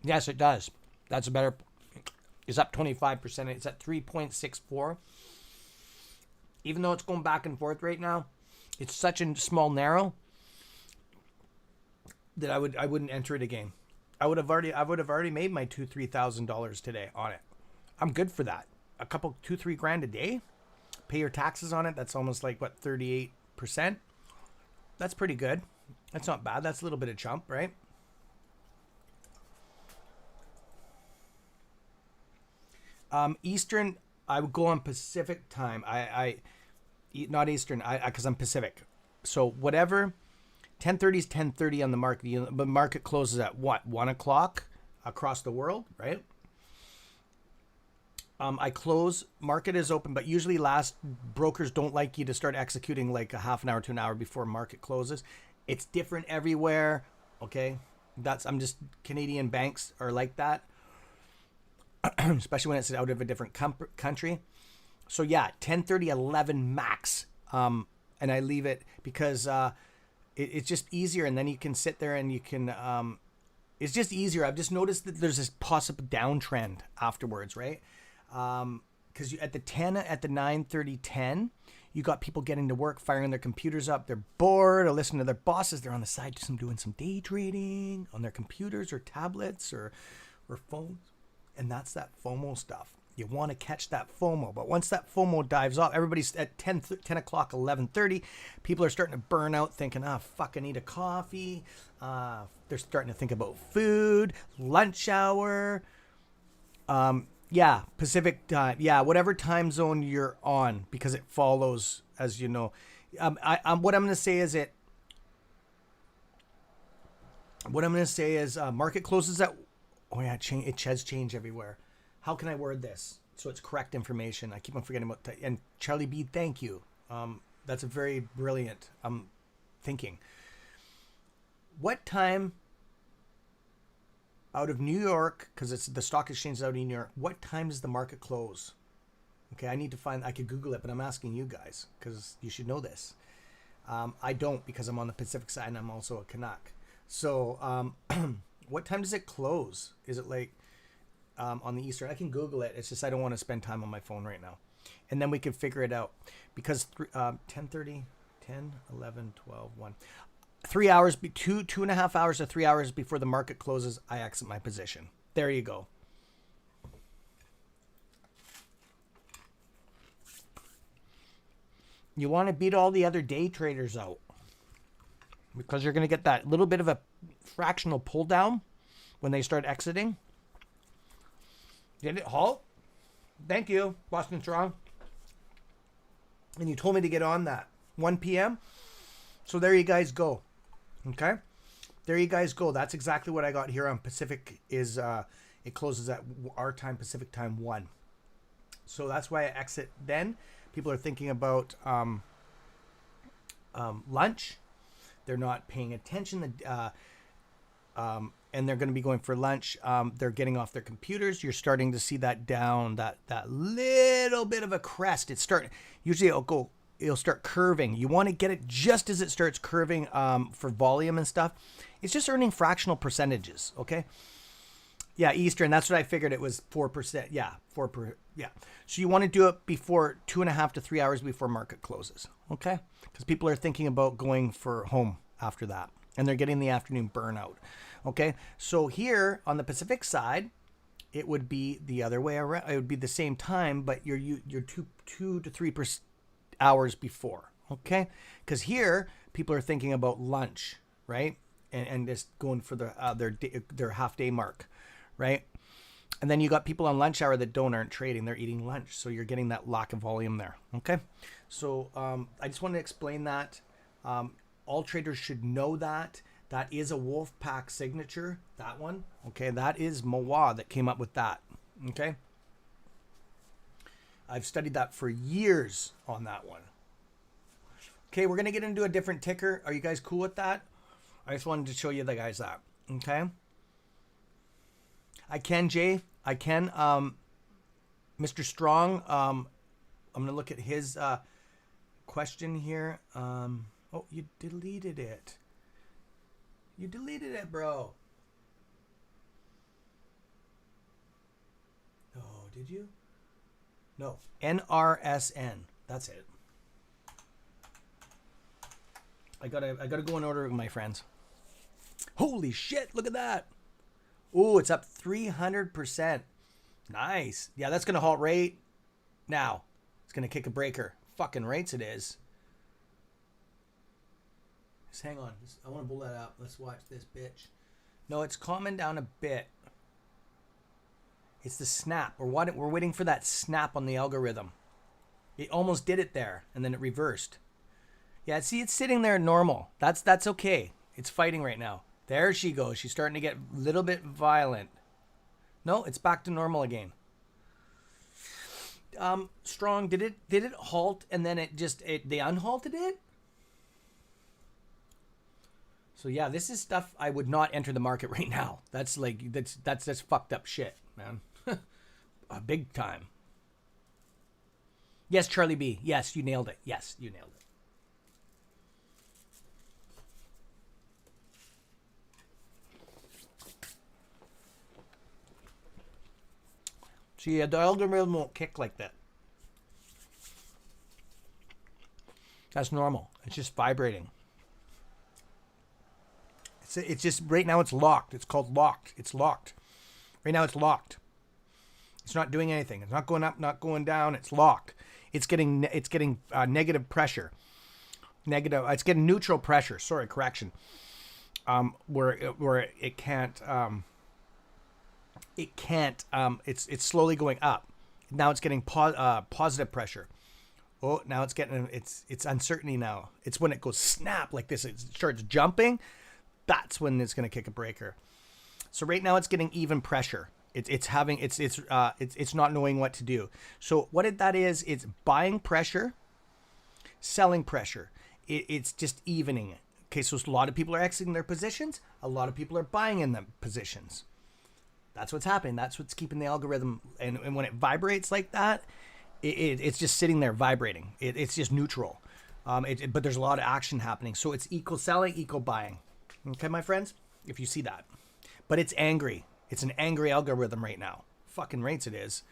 [SPEAKER 1] Yes, it does. That's a better. It's up 25%. It's at 3.64. Even though it's going back and forth right now, it's such a small narrow that I wouldn't enter it again. I would have already made my $2,000-$3,000 today on it. I'm good for that. A couple $2-3 grand a day. Pay your taxes on it. That's almost like what, 38%. That's pretty good. That's not bad. That's a little bit of chump, right? Eastern, I would go on Pacific time. I not Eastern, because I'm Pacific. So whatever, 10:30 is 10:30 on the market. The market closes at what, 1 o'clock across the world, right? I close. Market is open, but usually brokers don't like you to start executing like a half an hour to an hour before market closes. It's different everywhere. Okay, Canadian banks are like that. Especially when it's out of a different country. So yeah, 10:30, 11 max. And I leave it because it's just easier, and then you can sit there and you can. It's just easier. I've just noticed that there's this possible downtrend afterwards, right? Because at the 9:30, 10, you got people getting to work, firing their computers up. They're bored or listening to their bosses. They're on the side doing some day trading on their computers or tablets or phones. And that's that FOMO stuff. You want to catch that FOMO. But once that FOMO dives off, everybody's at 10 o'clock, 11:30. People are starting to burn out thinking, fuck, I need a coffee. They're starting to think about food, lunch hour. Yeah, Pacific time. Yeah, whatever time zone you're on, because it follows, as you know. What I'm going to say is market closes at. Oh yeah, it says change everywhere. How can I word this so it's correct information? I keep on forgetting about that. And Charlie B, thank you. That's a very brilliant thinking. What time out of New York, because it's the stock exchange is out in New York, what time does the market close? Okay, I need to find, I could Google it, but I'm asking you guys because you should know this. I don't, because I'm on the Pacific side and I'm also a Canuck. So what time does it close? Is it like on the Eastern? I can Google it. It's just I don't want to spend time on my phone right now. And then we can figure it out. Because 10:30, 10, 11, 12, 1. 3 hours, 2.5 hours to 3 hours before the market closes, I exit my position. There you go. You want to beat all the other day traders out, because you're going to get that little bit of a fractional pull down when they start exiting. Did it halt? Thank you, Boston Strong. And you told me to get on that 1 p.m. So there you guys go. Okay, there you guys go. That's exactly what I got here on Pacific. Is it closes at our time, Pacific time 1. So that's why I exit then. People are thinking about lunch. They're not paying attention. And they're going to be going for lunch. They're getting off their computers. You're starting to see that down, that little bit of a crest. It's starting. Usually it'll start curving. You want to get it just as it starts curving for volume and stuff. It's just earning fractional percentages. Okay. Yeah, Eastern. That's what I figured. It was 4%. Yeah, 4%. Yeah. So you want to do it before 2.5 to 3 hours before market closes. Okay, because people are thinking about going for home after that, and they're getting the afternoon burnout. Okay, so here on the Pacific side, it would be the other way around. It would be the same time, but you're 2 to 3 hours before. Okay, because here people are thinking about lunch, right, and just going for their half day mark, right. And then you got people on lunch hour that aren't trading. They're eating lunch. So you're getting that lack of volume there. Okay. So I just wanted to explain that. All traders should know that. That is a Wolfpack signature. That one. Okay. That is Mawa that came up with that. Okay. I've studied that for years on that one. Okay. We're going to get into a different ticker. Are you guys cool with that? I just wanted to show you the guys that. Okay. I can, Jay. I can. Mr. Strong. I'm going to look at his question here. Oh, you deleted it. You deleted it, bro. Oh, did you? No. NRSN. That's it. I gotta go in order, my friends. Holy shit! Look at that. Oh, it's up 300%. Nice. Yeah, that's going to halt right now. It's going to kick a breaker. Fucking rates it is. Just hang on. I want to pull that up. Let's watch this bitch. No, it's calming down a bit. It's the snap. We're waiting for that snap on the algorithm. It almost did it there, and then it reversed. Yeah, see, it's sitting there normal. That's okay. It's fighting right now. There she goes. She's starting to get a little bit violent. No, it's back to normal again. Strong, did it halt and then they unhalted it? So yeah, this is stuff I would not enter the market right now. That's fucked up shit, man. Big time. Yes, Charlie B. Yes, you nailed it. Yes, you nailed it. See, the algorithm won't kick like that. That's normal. It's just vibrating. It's just, right now it's locked. It's called locked. It's locked. Right now it's locked. It's not doing anything. It's not going up, not going down. It's locked. It's getting negative pressure. It's getting neutral pressure. Sorry, correction. Where it can't it can't. It's slowly going up. Now it's getting positive pressure. Oh, now it's getting it's uncertainty now. It's when it goes snap like this. It starts jumping. That's when it's going to kick a breaker. So right now it's getting even pressure. It's not knowing what to do. So what that is, it's buying pressure, selling pressure. It's just evening it. Okay, so a lot of people are exiting their positions. A lot of people are buying in them positions. That's what's happening. That's what's keeping the algorithm. And when it vibrates like that, it's just sitting there vibrating. It's just neutral. But there's a lot of action happening. So it's equal selling, equal buying. Okay, my friends? If you see that. But it's angry. It's an angry algorithm right now. Fucking rates it is.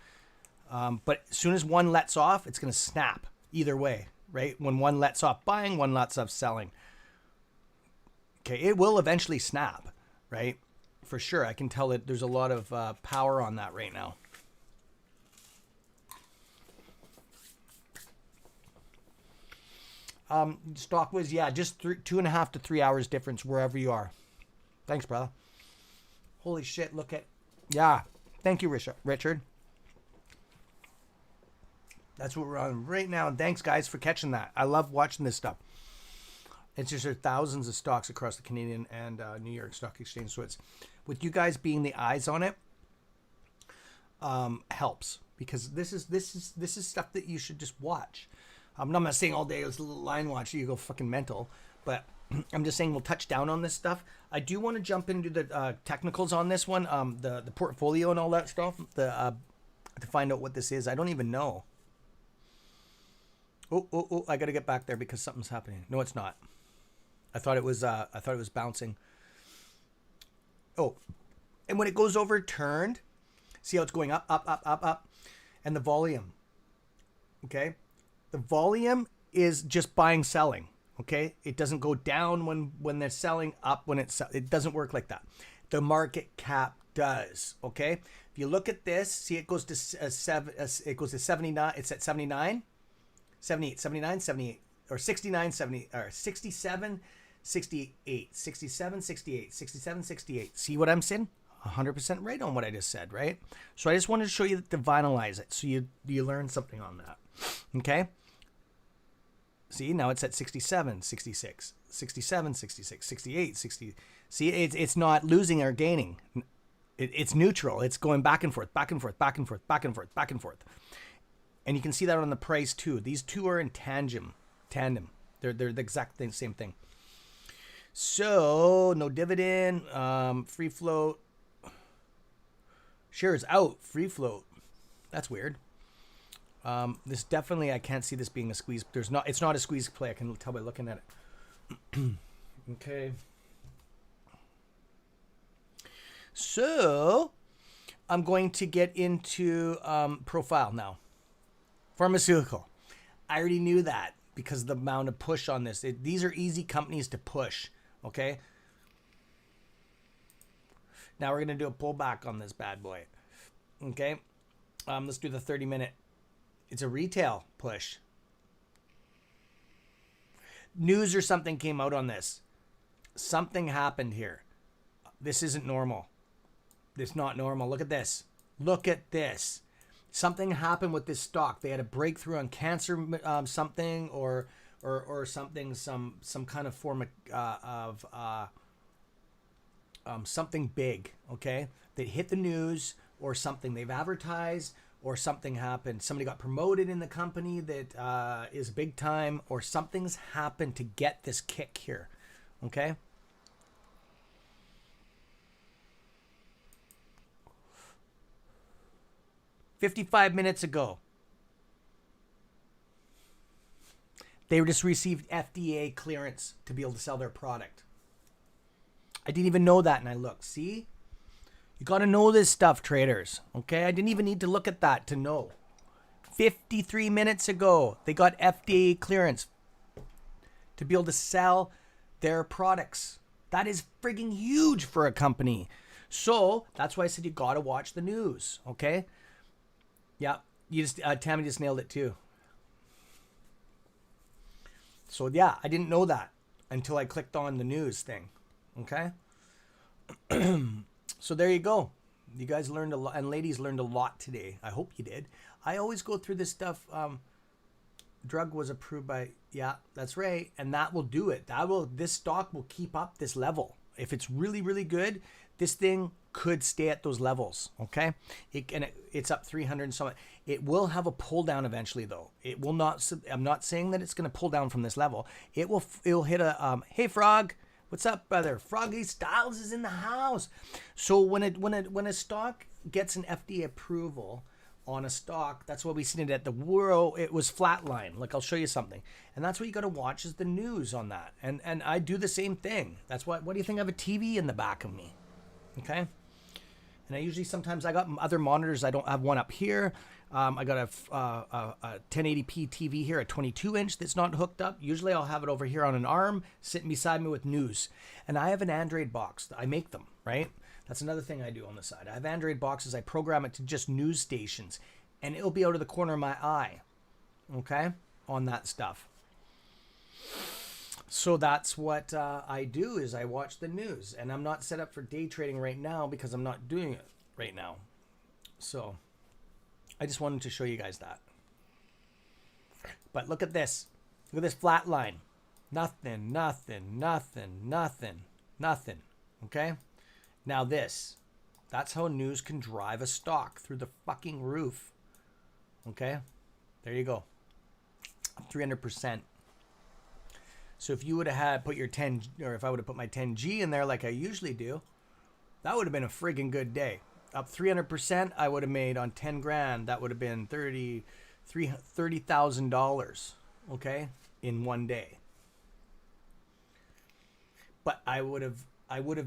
[SPEAKER 1] But as soon as one lets off, it's going to snap. Either way, right? When one lets off buying, one lets off selling. Okay, it will eventually snap, right? For sure. I can tell that there's a lot of power on that right now. Stock was, yeah, just 2.5 to 3 hours difference wherever you are. Thanks, brother. Holy shit, look at... Yeah, thank you, Richard. That's what we're on right now. And thanks, guys, for catching that. I love watching this stuff. It's just there's thousands of stocks across the Canadian and New York Stock Exchange. So it's with you guys being the eyes on it, helps, because this is stuff that you should just watch. I'm not saying all day it's a little line watch, you go fucking mental, but I'm just saying we'll touch down on this stuff. I do want to jump into the technicals on this one, the portfolio and all that stuff, to find out what this is. I don't even know. Oh! I got to get back there because something's happening. No, it's not. I thought it was bouncing. Oh, and when it goes overturned, see how it's going up, and the volume. Okay, the volume is just buying, selling. Okay, it doesn't go down when they're selling, up when it doesn't work like that. The market cap does. Okay, if you look at this, see it goes to 79. It's at 79, 78, 79, 78, or 69, 70, or 67, 68, 67, 68, 67, 68. See what I'm saying? 100% right on what I just said, right? So I just wanted to show you to vinylize it, so you learn something on that. Okay. See, now it's at 67, 66, 67, 66, 68, 60. See, it's not losing or gaining. It's neutral. It's going back and forth, back and forth, back and forth, back and forth, back and forth. And you can see that on the price too. These two are in tandem. They're the exact same thing. So, no dividend, free float. Shares out, free float. That's weird. This definitely, I can't see this being a squeeze. It's not a squeeze play. I can tell by looking at it. Okay. So, I'm going to get into profile now. Pharmaceutical. I already knew that because of the amount of push on this. These are easy companies to push. Okay. Now we're going to do a pullback on this bad boy. Okay. Let's do the 30-minute. It's a retail push. News or something came out on this. Something happened here. This isn't normal. It's not normal. Look at this. Look at this. Something happened with this stock. They had a breakthrough on cancer, something or something, some kind of form of something big. Okay, they hit the news or something. They've advertised or something happened. Somebody got promoted in the company that is big time, or something's happened to get this kick here. Okay. "55 minutes ago, they just received FDA clearance to be able to sell their product." I didn't even know that, and I looked. See? You got to know this stuff, traders. Okay? I didn't even need to look at that to know. 53 minutes ago, they got FDA clearance to be able to sell their products. That is frigging huge for a company. So, that's why I said you got to watch the news. Okay? Yeah, Tammy just nailed it too. So yeah, I didn't know that until I clicked on the news thing. Okay. So there you go. You guys learned a lot, and ladies learned a lot today. I hope you did. I always go through this stuff. Drug was approved by, yeah, that's right. And that will do it. This stock will keep up this level. If it's really, really good, this thing could stay at those levels. Okay. It's up 300 and so on. It will have a pull down eventually though. It will not, I'm not saying that it's going to pull down from this level. It'll hit a, hey Frog, what's up brother? Froggy Styles is in the house. So when a stock gets an FDA approval on a stock, that's what we seen it at the world. It was flatline. Like I'll show you something, and that's what you got to watch is the news on that. And I do the same thing. That's what do you think? I have a TV in the back of me, okay? And I usually sometimes I got other monitors. I don't have one up here. I got a 1080p TV here, a 22-inch that's not hooked up. Usually I'll have it over here on an arm, sitting beside me with news. And I have an Android box. I make them, right? That's another thing I do on the side. I have Android boxes. I program it to just news stations, and it'll be out of the corner of my eye, okay, on that stuff. So that's what I do is I watch the news, and I'm not set up for day trading right now because I'm not doing it right now. So I just wanted to show you guys that. But look at this. Look at this flat line. Nothing, nothing, nothing, nothing, nothing, okay? Now that's how news can drive a stock through the fucking roof. Okay? There you go. 300%. So if you would have put your 10, or if I would have put my 10G in there like I usually do, that would have been a friggin' good day. Up 300%, I would have made on 10 grand, that would have been $30,000, okay, in one day. But I would have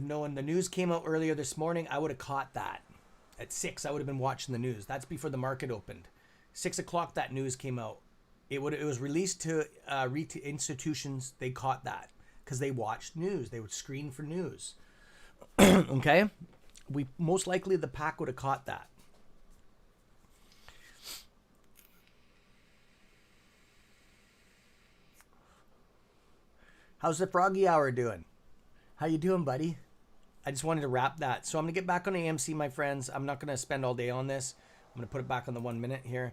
[SPEAKER 1] known the news came out earlier this morning. I would have caught that at 6. I would have been watching the news. That's before the market opened. 6 o'clock, that news came out. It was released to institutions. They caught that because they watched news. They would screen for news. Okay, most likely the pack would have caught that. How's the Froggy Hour doing? How you doing, buddy? I just wanted to wrap that. So I'm going to get back on AMC, my friends. I'm not going to spend all day on this. I'm going to put it back on the 1 minute here.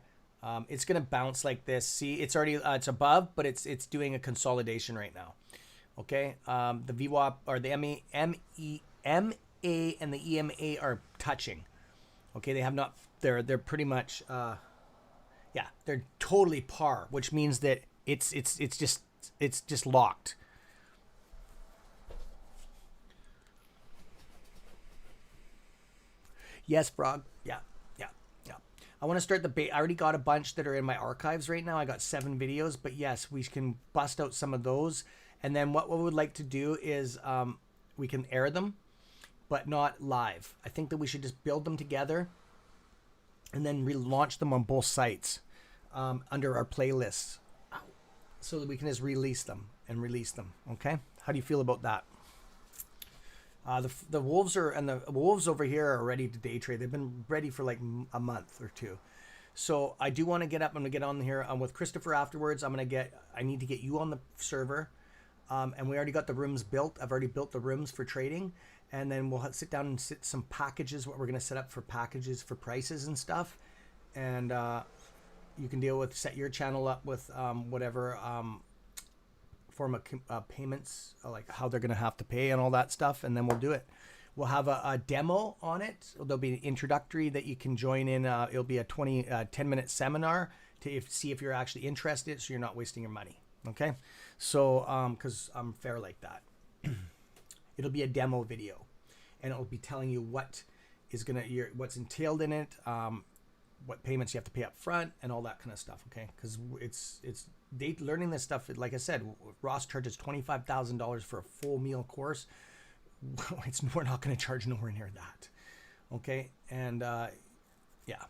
[SPEAKER 1] It's going to bounce like this. See, it's already, it's above, but it's doing a consolidation right now. Okay. The VWAP or the MA and the EMA are touching. Okay. They have not, they're pretty much, yeah, they're totally par, which means that it's just locked. Yes, Frog. Yeah. I want to start the I already got a bunch that are in my archives right now. I got 7 videos, but yes, we can bust out some of those. And then what we would like to do is we can air them, but not live. I think that we should just build them together and then relaunch them on both sites under our playlists so that we can just release them. Okay? How do you feel about that? The wolves over here are ready to day trade. They've been ready for like a month or two. So I do want to get up. I'm gonna get on here with Christopher afterwards. I need to get you on the server, and we already got the rooms built. I've already built the rooms for trading, and then we'll sit down and set some packages. What we're gonna set up for packages for prices and stuff, and you can set your channel up with whatever. Form of payments, like how they're going to have to pay and all that stuff, and then we'll do it. We'll have a demo on it. There'll be an introductory that you can join in. It'll be a 10-minute seminar to see if you're actually interested, so you're not wasting your money. Okay, so because I'm fair like that. It'll be a demo video, and it'll be telling you what's what's entailed in it, what payments you have to pay up front, and all that kind of stuff. Okay, because it's learning this stuff. Like I said, Ross charges $25,000 for a full meal course. We're not going to charge nowhere near that. Okay, and yeah.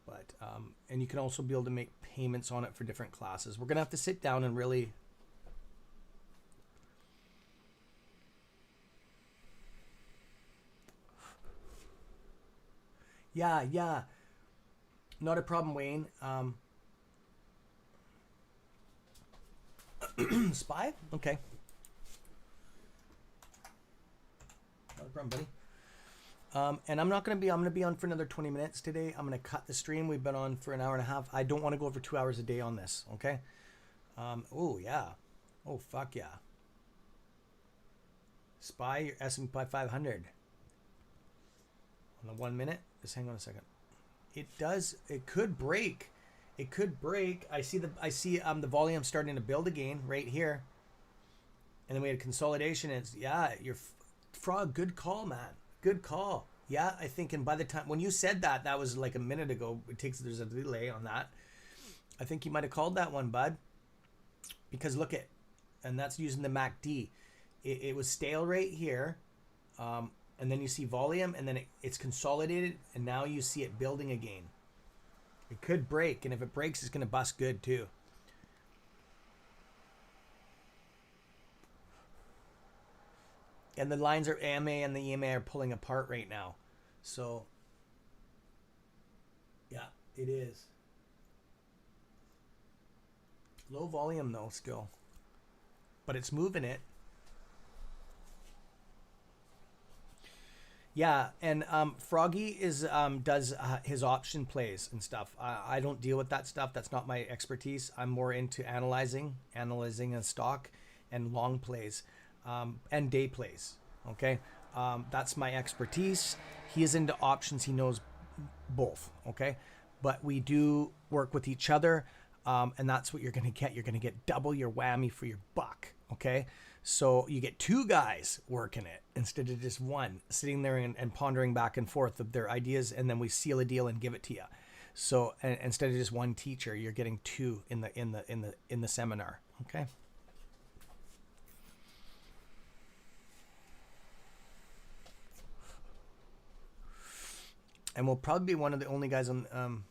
[SPEAKER 1] But and you can also be able to make payments on it for different classes. We're gonna have to sit down and really. Yeah. Not a problem, Wayne. Spy? Okay. problem, buddy. And I'm going to be on for another 20 minutes today. I'm going to cut the stream. We've been on for an hour and a half. I don't want to go over 2 hours a day on this. Okay. Oh yeah. Oh, fuck yeah. SPY your S&P 500 on the 1 minute. Just hang on a second. It could break. It could break. I see the volume starting to build again right here. And then we had consolidation. It's your Frog, good call, man. Good call. Yeah, I think, and by the time when you said that, that was like a minute ago. There's a delay on that. I think you might have called that one, bud. Because look at, and that's using the MACD. It was stale right here, and then you see volume, and then it's consolidated, and now you see it building again. It could break, and if it breaks, it's going to bust good too. And the lines are AMA and the EMA are pulling apart right now. So, yeah, it is. Low volume though still. But it's moving it. Yeah, and Froggy does his option plays and stuff. I don't deal with that stuff. That's not my expertise. I'm more into analyzing a stock and long plays. And day plays. Okay, that's my expertise. He is into options. He knows both. Okay, but we do work with each other, and that's what you're going to get. You're going to get double your whammy for your buck. Okay, so you get two guys working it instead of just one sitting there and pondering back and forth of their ideas, and then we seal a deal and give it to you. So instead of just one teacher, you're getting two in the seminar. Okay. And we'll probably be one of the only guys on.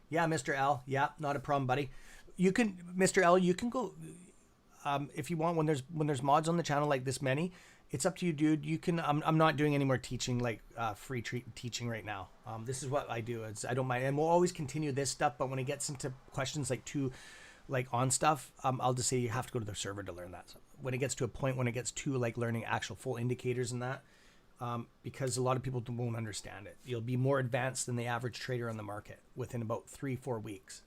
[SPEAKER 1] Yeah, Mr. L. Yeah, not a problem, buddy. You can, Mr. L. You can go if you want when there's mods on the channel like this many. It's up to you, dude. You can. I'm not doing any more teaching like free teaching right now. This is what I do. I don't mind, and we'll always continue this stuff. But when it gets into questions like on stuff, I'll just say you have to go to the server to learn that. So when it gets to a point when it gets to like learning actual full indicators and that. Because a lot of people won't understand it. You'll be more advanced than the average trader on the market within about 3-4 weeks.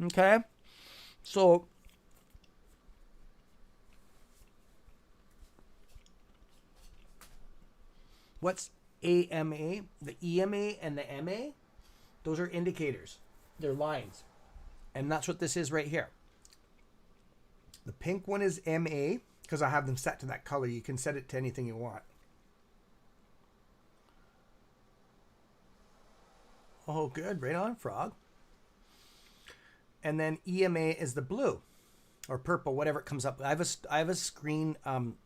[SPEAKER 1] Okay. So what's AMA? The EMA and the MA? Those are indicators. They're lines. And that's what this is right here. The pink one is MA, because I have them set to that color. You can set it to anything you want. Oh, good. Right on, Frog. And then EMA is the blue or purple, whatever it comes up. I have a screen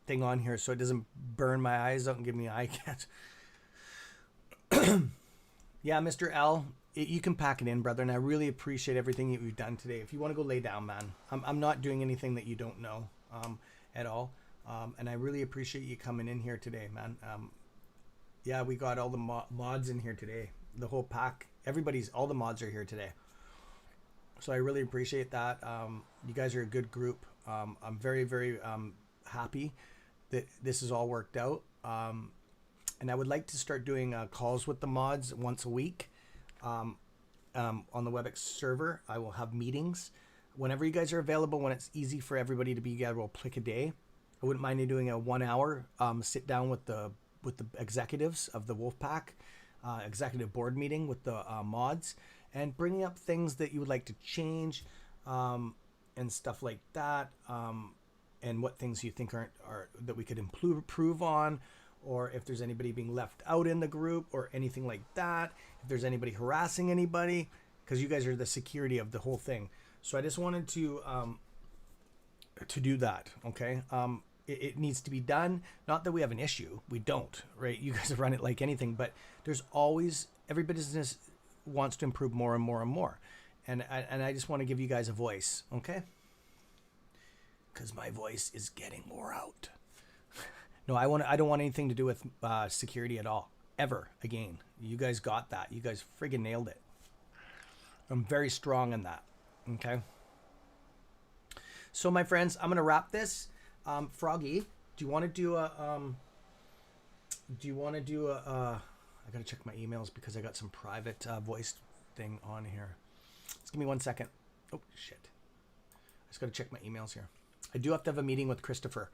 [SPEAKER 1] thing on here so it doesn't burn my eyes out and give me eye cancer. Yeah, Mr. L, you can pack it in, brother, and I really appreciate everything that you've done today. If you want to go lay down, man, I'm not doing anything that you don't know at all, and I really appreciate you coming in here today, man. Yeah, we got all the mods in here today, the whole pack. All the mods are here today, so I really appreciate that. You guys are a good group. I'm very, very happy that this is all worked out. And I would like to start doing calls with the mods once a week on the WebEx server. I will have meetings whenever you guys are available, when it's easy for everybody to be together. We'll pick a day. I wouldn't mind you doing a 1 hour sit down with the executives of the Wolfpack executive board meeting with the mods, and bringing up things that you would like to change and stuff like that, and what things you think are that we could improve on. Or if there's anybody being left out in the group or anything like that, if there's anybody harassing anybody, because you guys are the security of the whole thing. So I just wanted to do that. Okay. It needs to be done. Not that we have an issue. We don't, right? You guys run it like anything, but there's always, every business wants to improve more and more and more. And I just want to give you guys a voice. Okay. Because my voice is getting more out. No, I don't want anything to do with security at all, ever again. You guys got that. You guys friggin' nailed it. I'm very strong in that. Okay. So my friends, I'm gonna wrap this. Froggy, do you want to do a I gotta check my emails because I got some private voice thing on here. Just give me 1 second. Oh shit! I just gotta check my emails here. I do have to have a meeting with Christopher.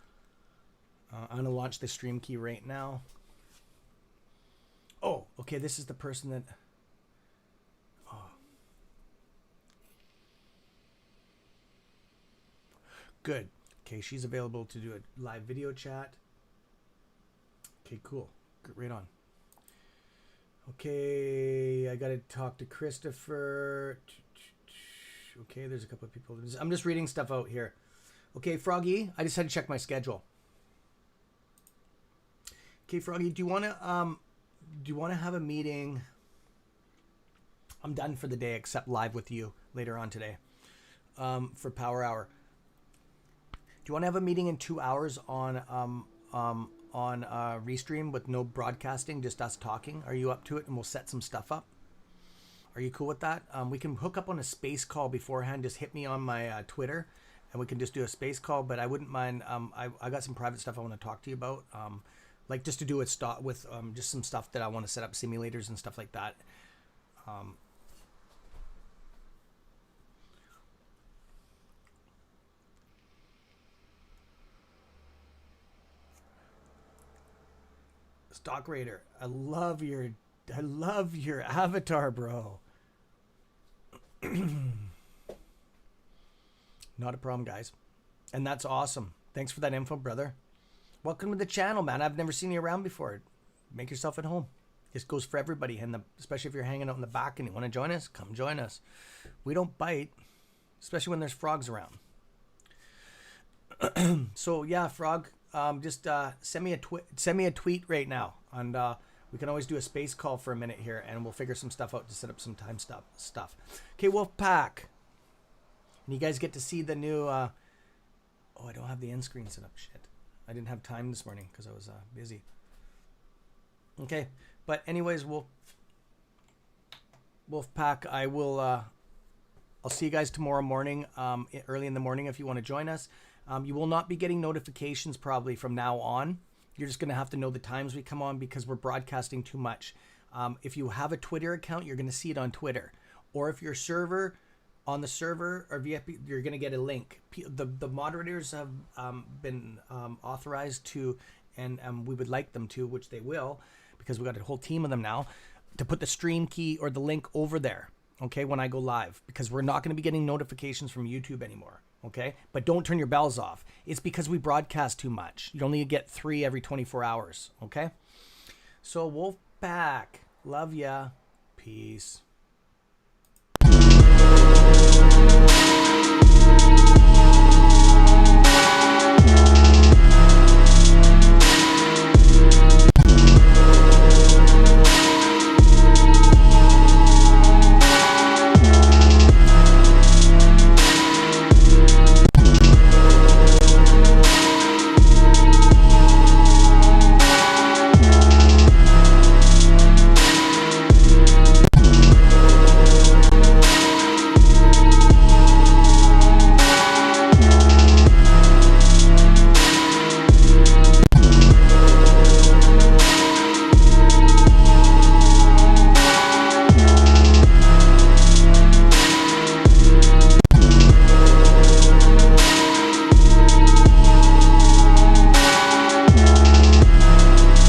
[SPEAKER 1] I'm gonna launch the stream key right now. Oh, okay. This is the person that. Oh. Good. Okay, she's available to do a live video chat. Okay, cool. Right on. Okay, I gotta talk to Christopher. Okay, there's a couple of people. I'm just reading stuff out here. Okay, Froggy, I just had to check my schedule. Okay, Froggy, do you wanna have a meeting? I'm done for the day, except live with you later on today, for Power Hour. Do you want to have a meeting in 2 hours on Restream with no broadcasting, just us talking? Are you up to it? And we'll set some stuff up. Are you cool with that? We can hook up on a space call beforehand. Just hit me on my Twitter, and we can just do a space call. But I wouldn't mind. I got some private stuff I want to talk to you about. Like just to do it with just some stuff that I want to set up, simulators and stuff like that. Stock Raider, I love your avatar, bro. Not a problem, guys. And that's awesome. Thanks for that info, brother. Welcome to the channel, man. I've never seen you around before. Make yourself at home. This goes for everybody, and especially if you're hanging out in the back and you want to join us, come join us. We don't bite, especially when there's frogs around. So yeah, Frog. Just send me a tweet right now, and we can always do a space call for a minute here, and we'll figure some stuff out to set up some time stuff. Okay, Wolfpack, and you guys get to see the new. Oh, I don't have the end screen set up. Shit, I didn't have time this morning because I was busy. Okay, but anyways, Wolfpack, I will. I'll see you guys tomorrow morning, early in the morning, if you want to join us. You will not be getting notifications probably from now on. You're just going to have to know the times we come on because we're broadcasting too much. If you have a Twitter account, you're going to see it on Twitter. Or if your server, on the server or VIP, you're going to get a link. The moderators have been authorized to, and we would like them to, which they will, because we've got a whole team of them now, to put the stream key or the link over there, okay, when I go live, because we're not going to be getting notifications from YouTube anymore. Okay, but don't turn your bells off. It's because we broadcast too much. You only get 3 every 24 hours. Okay, so Wolfpack, love ya, peace.